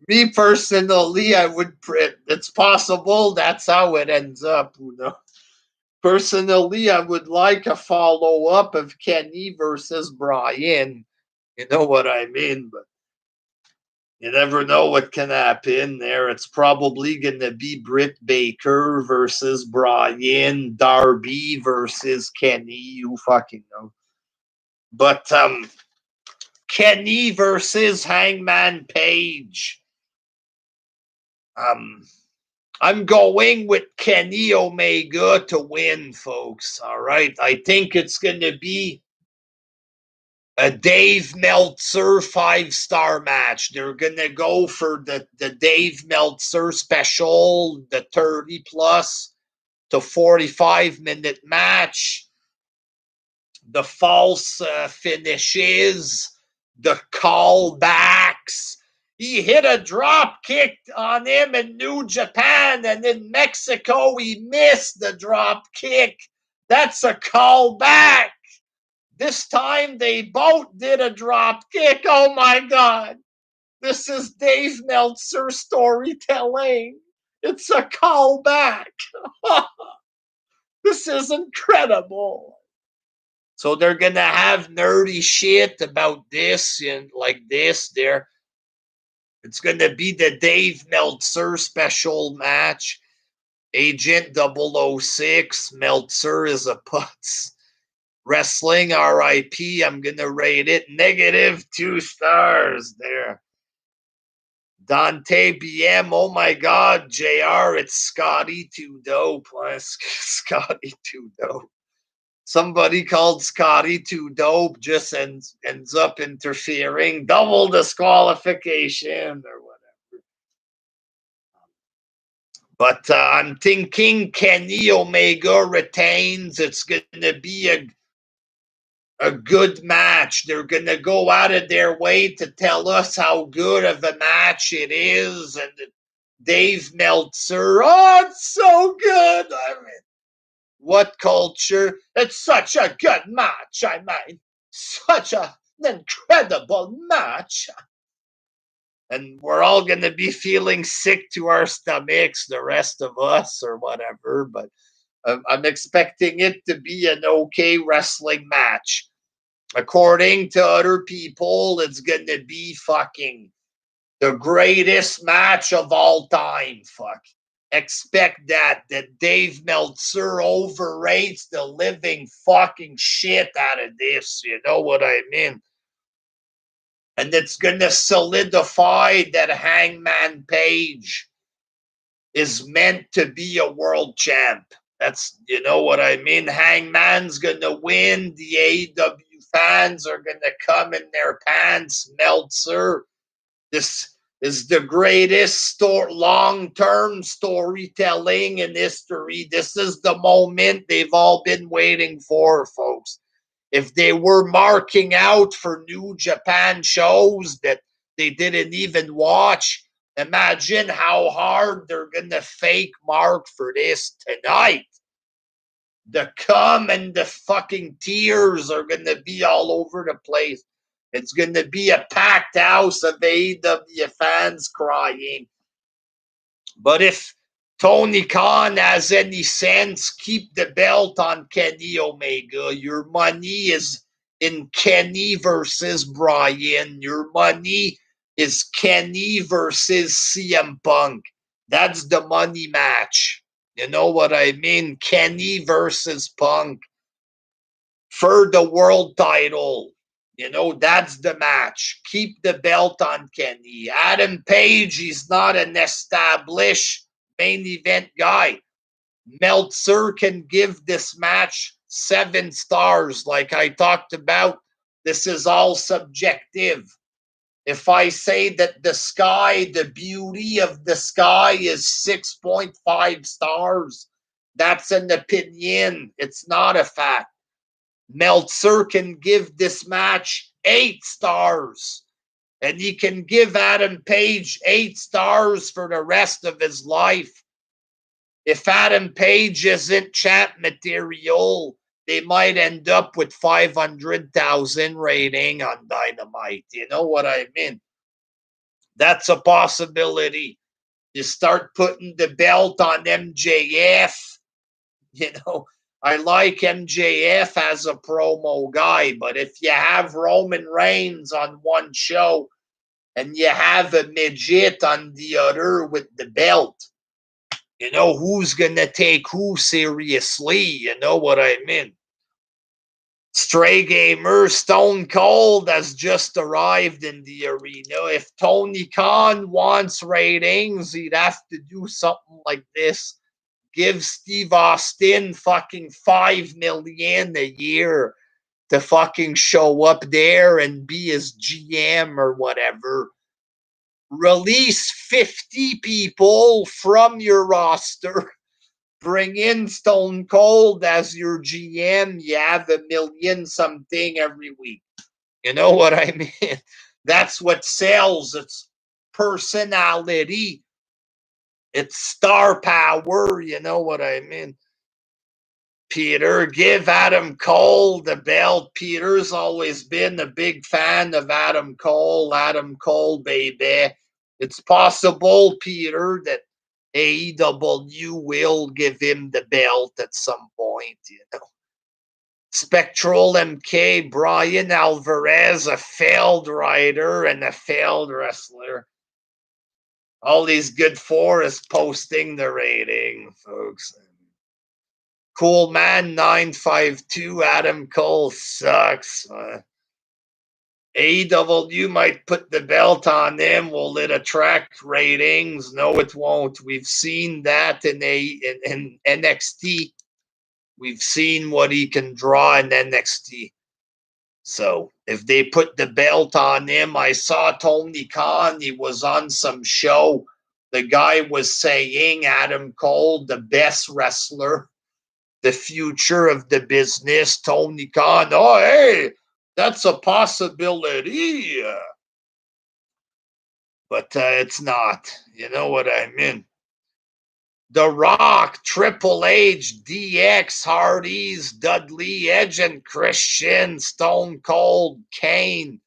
Me personally, I would print. It's possible that's how it ends up. Who knows? Personally, I would like a follow-up of Kenny versus Bryan. You know what I mean? But you never know what can happen there. It's probably going to be Britt Baker versus Bryan, Darby versus Kenny. You fucking know. But Kenny versus Hangman Page. I'm going with Kenny Omega to win, folks. All right. I think it's going to be a Dave Meltzer 5-star match. They're going to go for the Dave Meltzer special, the 30 plus to 45-minute match, the false finishes, the callbacks. He hit a drop kick on him in New Japan, and in Mexico, he missed the drop kick. That's a callback. This time they both did a drop kick. Oh my God. This is Dave Meltzer storytelling. It's a callback. This is incredible. So they're going to have nerdy shit about this and like this there. It's going to be the Dave Meltzer special match. Agent 006. Meltzer is a putz. Wrestling RIP. I'm going to rate it -2 stars there. Dante BM. Oh my God, JR. It's Scotty Too Dope. Scotty Too Dope. Somebody called Scotty Too Dope just ends up interfering. Double disqualification or whatever. But I'm thinking Kenny Omega retains. It's going to be a good match. They're going to go out of their way to tell us how good of a match it is. And Dave Meltzer, oh, it's so good. I mean, what culture? It's such a good match. I mean, such an incredible match. And we're all going to be feeling sick to our stomachs, the rest of us or whatever. But I'm expecting it to be an okay wrestling match. According to other people, it's going to be fucking the greatest match of all time. Fuck. Expect that Dave Meltzer overrates the living fucking shit out of this. You know what I mean? And it's going to solidify that Hangman Page is meant to be a world champ. That's, you know what I mean? Hangman's going to win. The AEW fans are going to come in their pants. Meltzer, this is the greatest long-term storytelling in history. This is the moment they've all been waiting for, folks. If they were marking out for New Japan shows that they didn't even watch, imagine how hard they're going to fake mark for this tonight. The cum and the fucking tears are going to be all over the place. It's going to be a packed house of AEW fans crying. But if Tony Khan has any sense, keep the belt on Kenny Omega. Your money is in Kenny versus Bryan. Your money is Kenny versus CM Punk. That's the money match. You know what I mean? Kenny versus Punk for the world title. You know, that's the match. Keep the belt on Kenny. Adam Page, he's not an established main event guy. Meltzer can give this match 7 stars, like I talked about. This is all subjective. If I say that the sky, the beauty of the sky is 6.5 stars, that's an opinion. It's not a fact. Meltzer can give this match 8 stars. And he can give Adam Page 8 stars for the rest of his life. If Adam Page isn't champ material, they might end up with 500,000 rating on Dynamite. You know what I mean? That's a possibility. You start putting the belt on MJF. You know, I like MJF as a promo guy, but if you have Roman Reigns on one show and you have a midget on the other with the belt, you know, who's going to take who seriously? You know what I mean? Stray Gamer Stone Cold has just arrived in the arena. If Tony Khan wants ratings, he'd have to do something like this. Give Steve Austin fucking $5 million a year to fucking show up there and be his GM or whatever. Release 50 people from your roster. Bring in Stone Cold as your GM. You have $1 million something every week. You know what I mean? That's what sells. It's personality. It's star power. You know what I mean? Peter, give Adam Cole the belt. Peter's always been a big fan of Adam Cole. Adam Cole, baby. It's possible, Peter, that AEW will give him the belt at some point, you know. Spectral MK, Brian Alvarez, a failed writer and a failed wrestler. All he's good for is posting the rating, folks. Cool Man 952, Adam Cole sucks. AEW might put the belt on him. Will it attract ratings? No, it won't. We've seen that in NXT. We've seen what he can draw in NXT. So if they put the belt on him, I saw Tony Khan. He was on some show. The guy was saying Adam Cole, the best wrestler, the future of the business. Tony Khan, oh, hey, that's a possibility. But it's not. You know what I mean? The Rock, Triple H, DX, Hardys, Dudley, Edge and Christian, Stone Cold, Kane,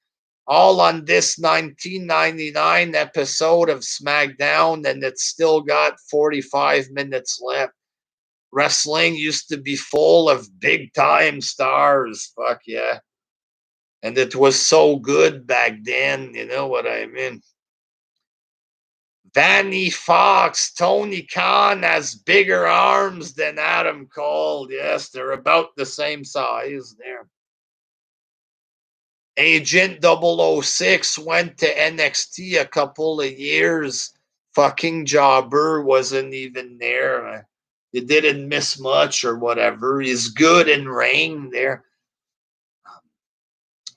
all on this 1999 episode of Smackdown, and it's still got 45 minutes left. Wrestling used to be full of big time stars. Fuck yeah. And it was so good back then. You know what I mean? Vanny Fox, Tony Khan has bigger arms than Adam Cole. Yes, they're about the same size there. Agent 006 went to NXT a couple of years. Fucking jobber wasn't even there. He didn't miss much or whatever. He's good in ring there.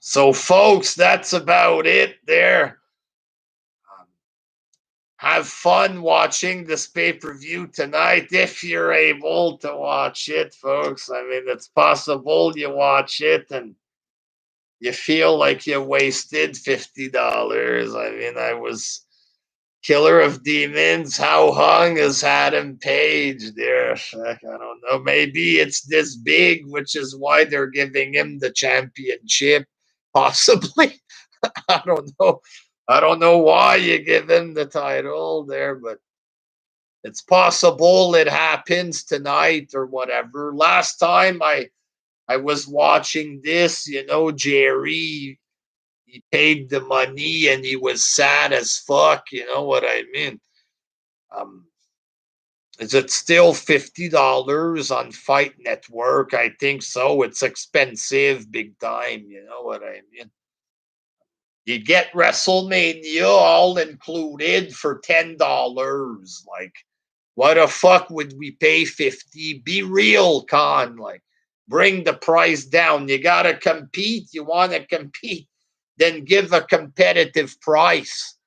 So, folks, that's about it there. Have fun watching this pay-per-view tonight if you're able to watch it, folks. I mean, it's possible you watch it and you feel like you wasted $50. I mean, I was Killer of Demons. How hung is Adam Page there? I don't know. Maybe it's this big, which is why they're giving him the championship. Possibly. I don't know. I don't know why you give him the title there, but It's possible it happens tonight or whatever. Last time I was watching this, Jerry, he paid the money and he was sad as fuck. You know what I mean? Um, is it still $50 on Fight Network? I think so. It's expensive, big time. You know what I mean? You get WrestleMania all included for $10. Like, why the fuck would we pay 50? Be real, Con. Like, bring the price down. You gotta compete. You wanna compete, then give a competitive price.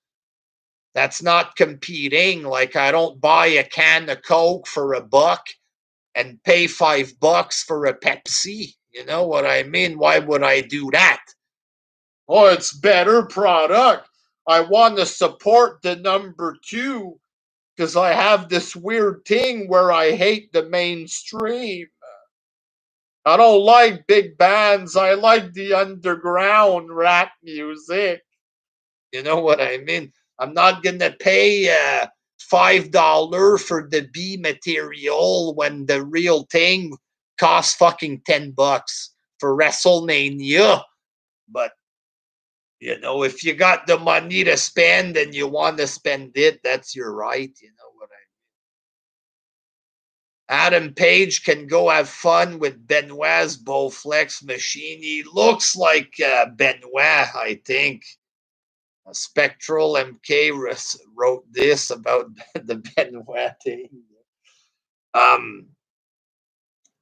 That's not competing. Like, I don't buy a can of Coke for $1 and pay $5 for a Pepsi. You know what I mean? Why would I do that? Oh, it's better product. I want to support the number two because I have this weird thing where I hate the mainstream. I don't like big bands. I like the underground rap music. You know what I mean? I'm not going to pay $5 for the B material when the real thing costs fucking $10 for WrestleMania. But if you got the money to spend and you want to spend it, that's your right. You know what I mean? Adam Page can go have fun with Benoit's Bowflex machine. He looks like Benoit, I think. Spectral MK wrote this about the Benoit thing. Um,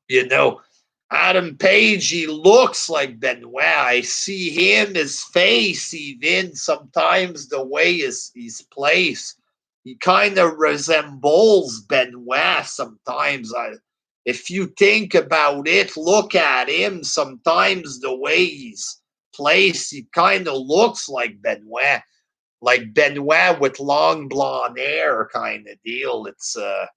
you know, Adam Page, he looks like Benoit. I see him, his face, even sometimes the way he's placed. He kind of resembles Benoit sometimes. If you think about it, look at him. Sometimes the way he's placed, he kind of looks like Benoit. Like Benoit with long blonde hair kind of deal. It's a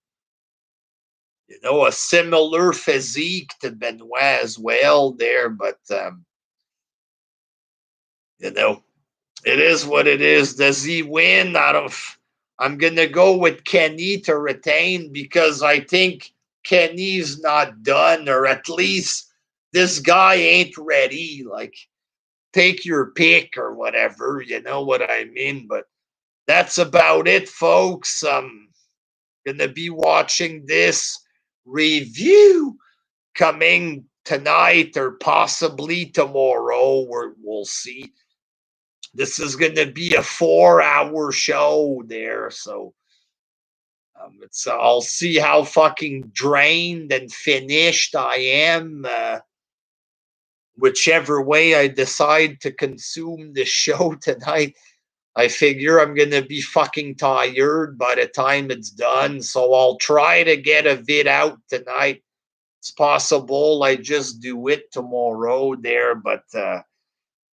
similar physique to Benoit as well there, but it is what it is. Does he win? I'm gonna go with Kenny to retain because I think Kenny's not done, or at least this guy ain't ready. Like, take your pick or whatever, you know what I mean? But that's about it, folks. Gonna be watching this review coming tonight or possibly tomorrow. We'll see. This is gonna be a 4-hour show there, so I'll see how fucking drained and finished I am. Whichever way I decide to consume the show tonight, I figure I'm going to be fucking tired by the time it's done. So I'll try to get a vid out tonight. It's possible I just do it tomorrow there, but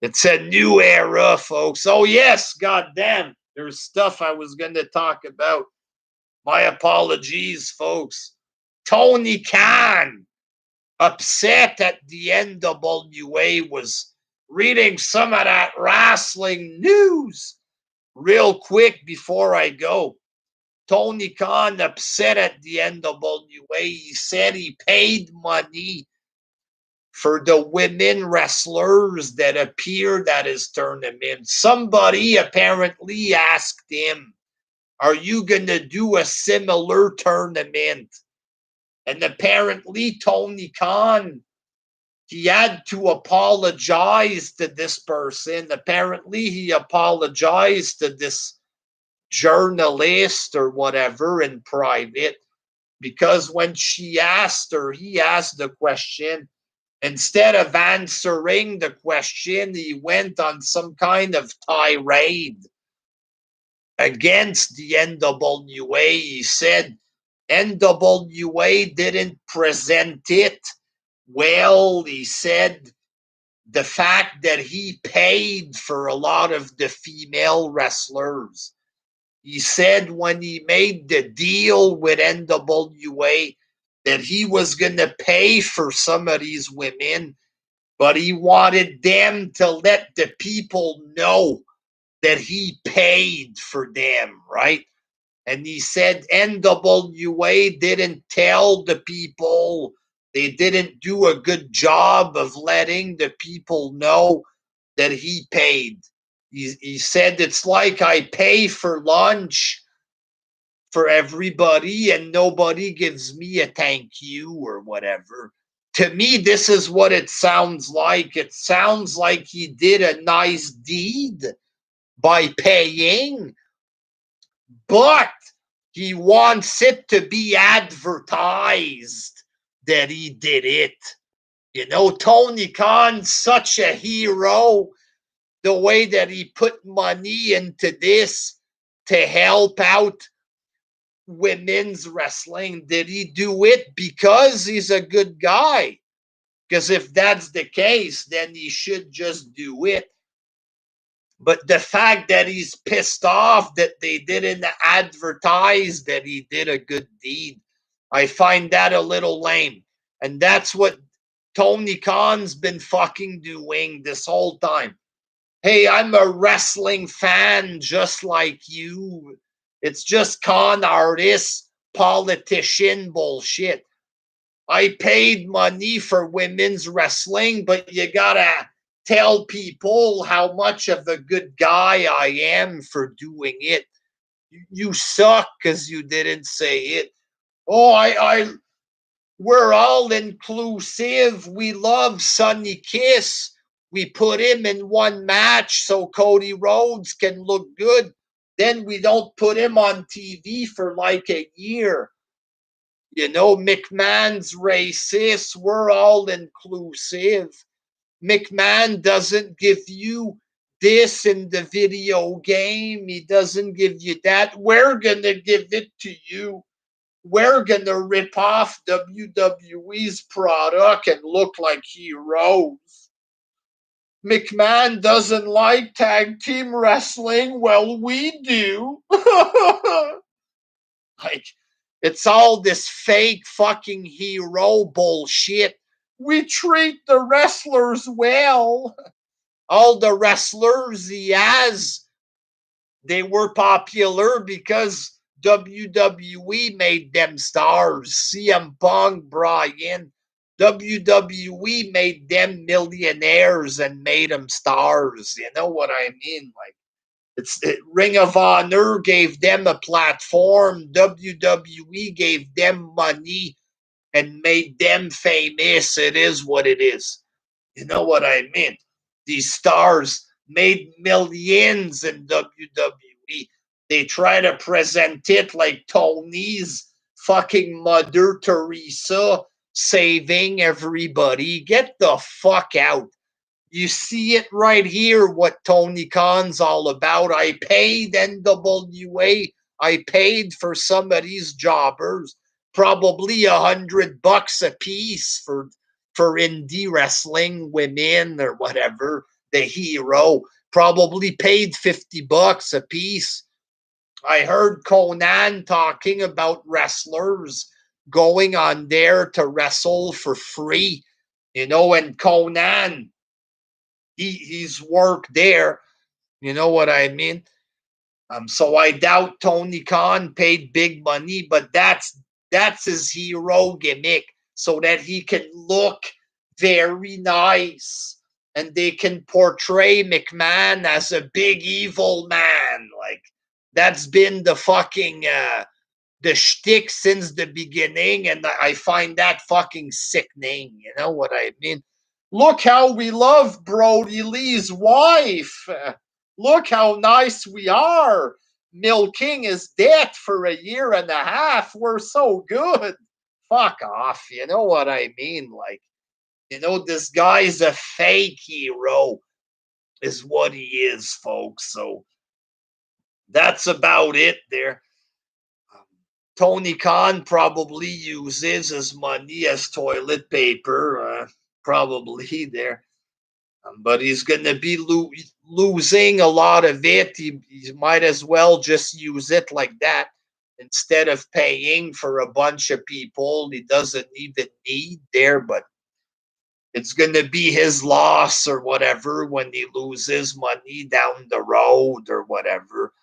it's a new era, folks. Oh, yes, goddamn. There's stuff I was going to talk about. My apologies, folks. Tony Khan, upset at the NWA, was reading some of that wrestling news. Real quick before I go, Tony Khan upset at the NWA. He said he paid money for the women wrestlers that appeared at his tournament. Somebody apparently asked him, "Are you going to do a similar tournament?" And apparently Tony Khan, he had to apologize to this person. Apparently he apologized to this journalist or whatever in private, because when he asked the question, instead of answering the question, he went on some kind of tirade against the NWA. He said NWA didn't present it well. He said the fact that he paid for a lot of the female wrestlers. He said when he made the deal with NWA that he was going to pay for some of these women, but he wanted them to let the people know that he paid for them, right? And he said NWA didn't tell the people, they didn't do a good job of letting the people know that he paid. He said, it's like I pay for lunch for everybody and nobody gives me a thank you or whatever. To me, this is what it sounds like. It sounds like he did a nice deed by paying, but he wants it to be advertised that he did it. You know, Tony Khan's such a hero. The way that he put money into this to help out women's wrestling, did he do it because he's a good guy? Because if that's the case, then he should just do it. But the fact that he's pissed off that they didn't advertise that he did a good deed, I find that a little lame. And that's what Tony Khan's been fucking doing this whole time. Hey, I'm a wrestling fan just like you. It's just con artist, politician bullshit. I paid money for women's wrestling, but you gotta tell people how much of a good guy I am for doing it. You suck because you didn't say it. Oh, we're all inclusive. We love Sonny Kiss. We put him in one match so Cody Rhodes can look good. Then we don't put him on TV for like a year. You know, McMahon's racist. We're all inclusive. McMahon doesn't give you this in the video game. He doesn't give you that. We're going to give it to you. We're going to rip off WWE's product and look like heroes. McMahon doesn't like tag team wrestling. Well, we do. Like, it's all this fake fucking hero bullshit. We treat the wrestlers well. All the wrestlers he has, they were popular because WWE made them stars. CM Punk, Bryan. WWE made them millionaires and made them stars. You know what I mean? Like, Ring of Honor gave them a platform. WWE gave them money and made them famous. It is what it is. You know what I mean? These stars made millions in WWE. They try to present it like Tony's fucking Mother Teresa saving everybody. Get the fuck out. You see it right here, what Tony Khan's all about. I paid NWA. I paid for some of these jobbers, probably $100 a piece for indie wrestling women or whatever. The hero probably paid $50 a piece. I heard Conan talking about wrestlers going on there to wrestle for free, you know, and Conan, he's worked there. You know what I mean? So I doubt Tony Khan paid big money, but that's his hero gimmick, so that he can look very nice and they can portray McMahon as a big evil man. Like, that's been the fucking the shtick since the beginning, and I find that fucking sickening. You know what I mean? Look how we love Brody Lee's wife. Look how nice we are. Milking his debt for a year and a half. We're so good. Fuck off. You know what I mean? Like, you know, this guy's a fake hero, is what he is, folks. So that's about it there. Tony Khan probably uses his money as toilet paper, probably there. But he's going to be losing a lot of it. He might as well just use it like that instead of paying for a bunch of people he doesn't even need there. But it's going to be his loss or whatever when he loses money down the road or whatever.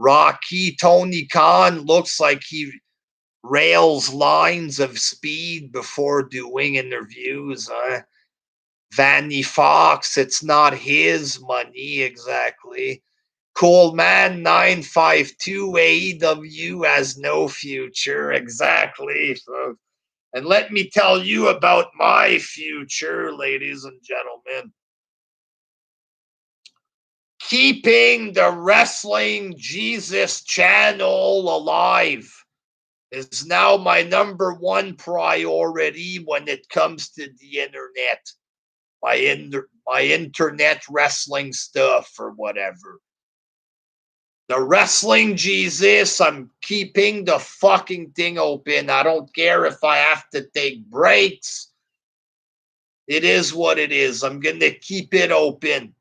Rocky Tony Khan looks like he rails lines of speed before doing interviews. Vanny Fox, it's not his money exactly. Coleman 952 AEW has no future. Exactly. So, and let me tell you about my future, ladies and gentlemen. Keeping the Wrestling Jesus channel alive is now my number one priority when it comes to the internet. My internet wrestling stuff or whatever. The Wrestling Jesus, I'm keeping the fucking thing open. I don't care if I have to take breaks. It is what it is. I'm going to keep it open.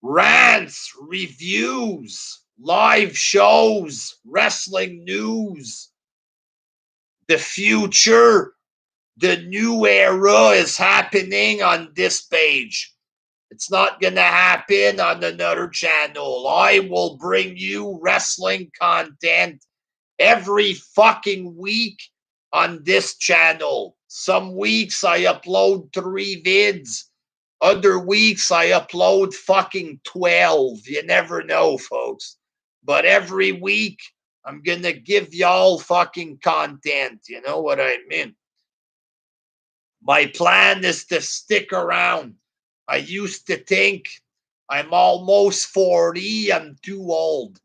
Rants, reviews, live shows, wrestling news. The future, the new era is happening on this page. It's not going to happen on another channel. I will bring you wrestling content every fucking week on this channel. Some weeks I upload 3 vids. Other weeks I upload fucking 12. You never know, folks. But every week I'm going to give y'all fucking content. You know what I mean? My plan is to stick around. I used to think I'm almost 40. I'm too old.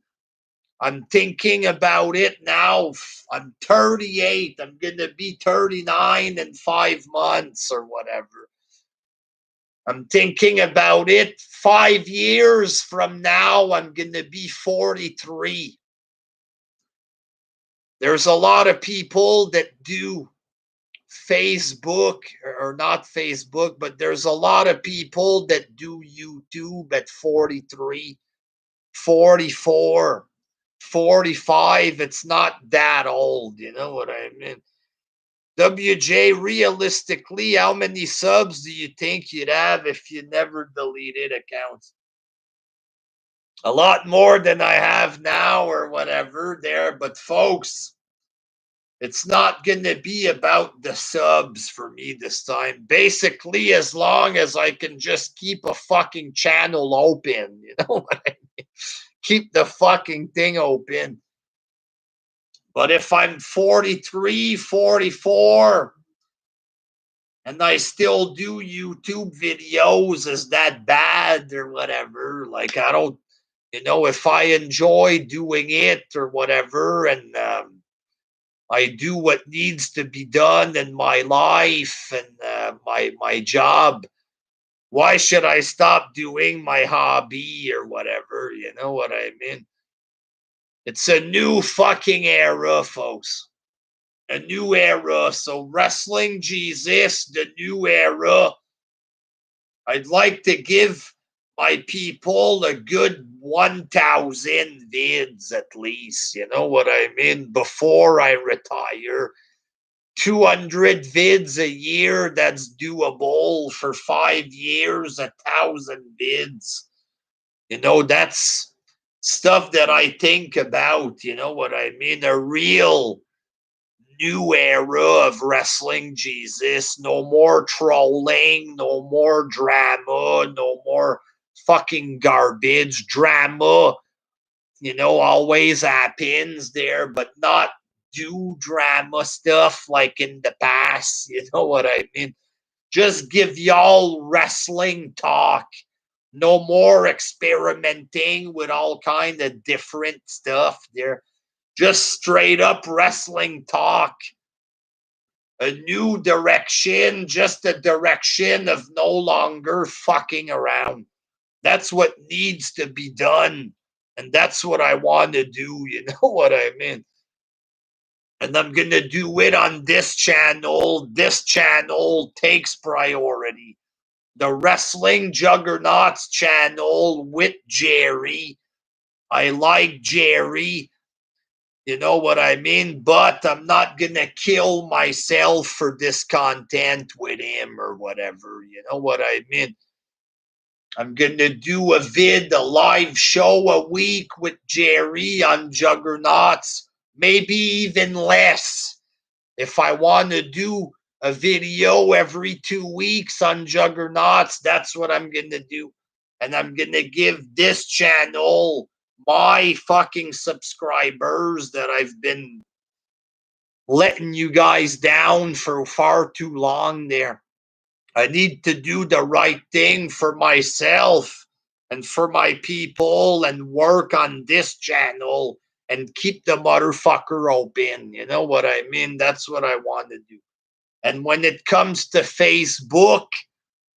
I'm thinking about it now. I'm 38. I'm going to be 39 in 5 months or whatever. I'm thinking about it. 5 years from now, I'm going to be 43. There's a lot of people that do Facebook, or not Facebook, but there's a lot of people that do YouTube at 43, 44, 45. It's not that old. You know what I mean? WJ, realistically, how many subs do you think you'd have if you never deleted accounts? A lot more than I have now or whatever there. But folks, it's not going to be about the subs for me this time. Basically, as long as I can just keep a fucking channel open, you know what I mean? Keep the fucking thing open. But if I'm 43, 44, and I still do YouTube videos, is that bad or whatever? Like, I don't, if I enjoy doing it or whatever, and I do what needs to be done in my life and my job, why should I stop doing my hobby or whatever? You know what I mean? It's a new fucking era, folks. A new era. So Wrestling Jesus, the new era. I'd like to give my people a good 1,000 vids at least. You know what I mean? Before I retire. 200 vids a year, that's doable for 5 years, 1,000 vids. That's stuff that I think about. You know what I mean? A real new era of Wrestling Jesus. No more trolling, no more drama, no more fucking garbage. Drama, always happens there, but not do drama stuff like in the past. You know what I mean? Just give y'all wrestling talk. No more experimenting with all kind of different stuff there. Just straight up wrestling talk. A new direction, just a direction of no longer fucking around. That's what needs to be done. And that's what I want to do. You know what I mean? And I'm going to do it on this channel. This channel takes priority. The Wrestling Juggernauts channel with Jerry. I like Jerry. You know what I mean? But I'm not going to kill myself for this content with him or whatever. You know what I mean? I'm going to do a live show a week with Jerry on Juggernauts, maybe even less. If I want to do a video every 2 weeks on Juggernauts, that's what I'm going to do. And I'm going to give this channel my fucking subscribers that I've been letting you guys down for far too long there. I need to do the right thing for myself and for my people and work on this channel and keep the motherfucker open. You know what I mean? That's what I want to do. And when it comes to Facebook,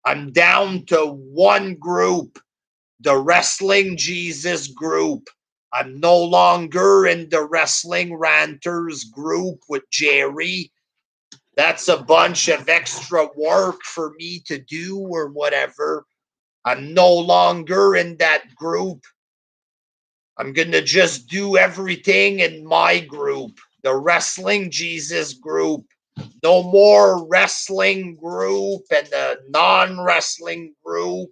I'm down to one group, the Wrestling Jesus group. I'm no longer in the Wrestling Ranters group with Jerry. That's a bunch of extra work for me to do or whatever. I'm no longer in that group. I'm going to just do everything in my group, the Wrestling Jesus group. No more wrestling group and a non-wrestling group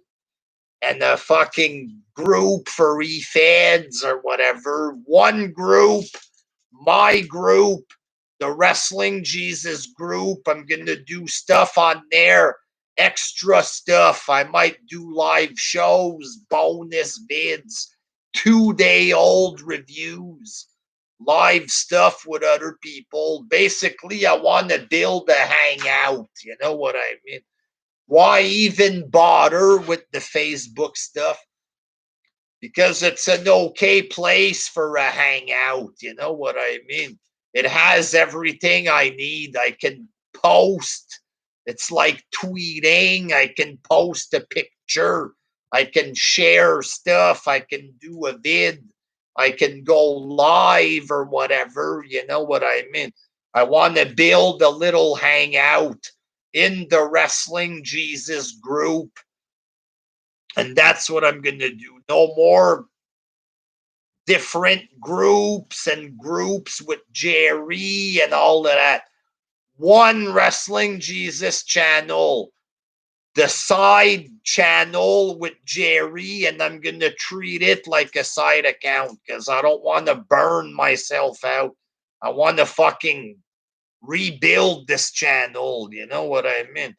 and a fucking group for e-feds or whatever. One group, my group, the Wrestling Jesus group. I'm going to do stuff on there, extra stuff. I might do live shows, bonus vids, 2-day-old reviews, live stuff with other people. Basically, I want to build a hangout. You know what I mean? Why even bother with the Facebook stuff? Because it's an okay place for a hangout. You know what I mean? It has everything I need. I can post. It's like tweeting. I can post a picture. I can share stuff. I can do a vid. I can go live or whatever. You know what I mean? I want to build a little hangout in the Wrestling Jesus group. And that's what I'm going to do. No more different groups and groups with Jerry and all of that. One Wrestling Jesus channel, the side channel with Jerry, and I'm going to treat it like a side account because I don't want to burn myself out. I want to fucking rebuild this channel. You know what I mean?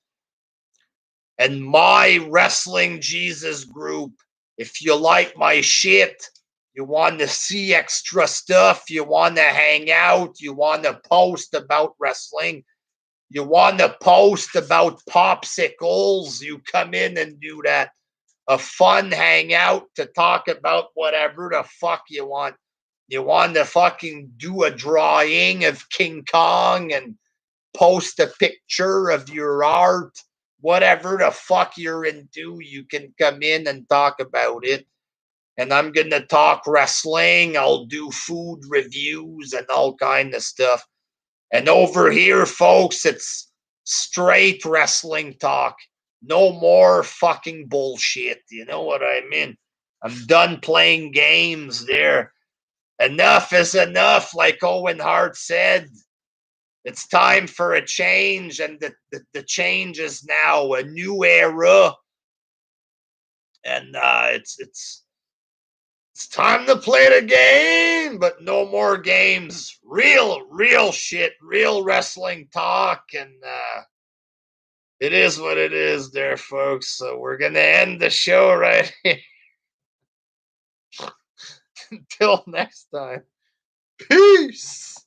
And my Wrestling Jesus group, if you like my shit, you want to see extra stuff, you want to hang out, you want to post about wrestling, you want to post about popsicles, you come in and do that. A fun hangout to talk about whatever the fuck you want. You want to fucking do a drawing of King Kong and post a picture of your art, whatever the fuck you're into, you can come in and talk about it. And I'm going to talk wrestling. I'll do food reviews and all kind of stuff. And over here, folks, it's straight wrestling talk. No more fucking bullshit. You know what I mean? I'm done playing games there. Enough is enough, like Owen Hart said. It's time for a change, and the change is now a new era, and it's time to play the game, but no more games. Real shit, real wrestling talk, and it is what it is, there, folks. So we're gonna end the show right here. Until next time, peace.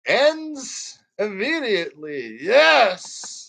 Ends immediately. Yes.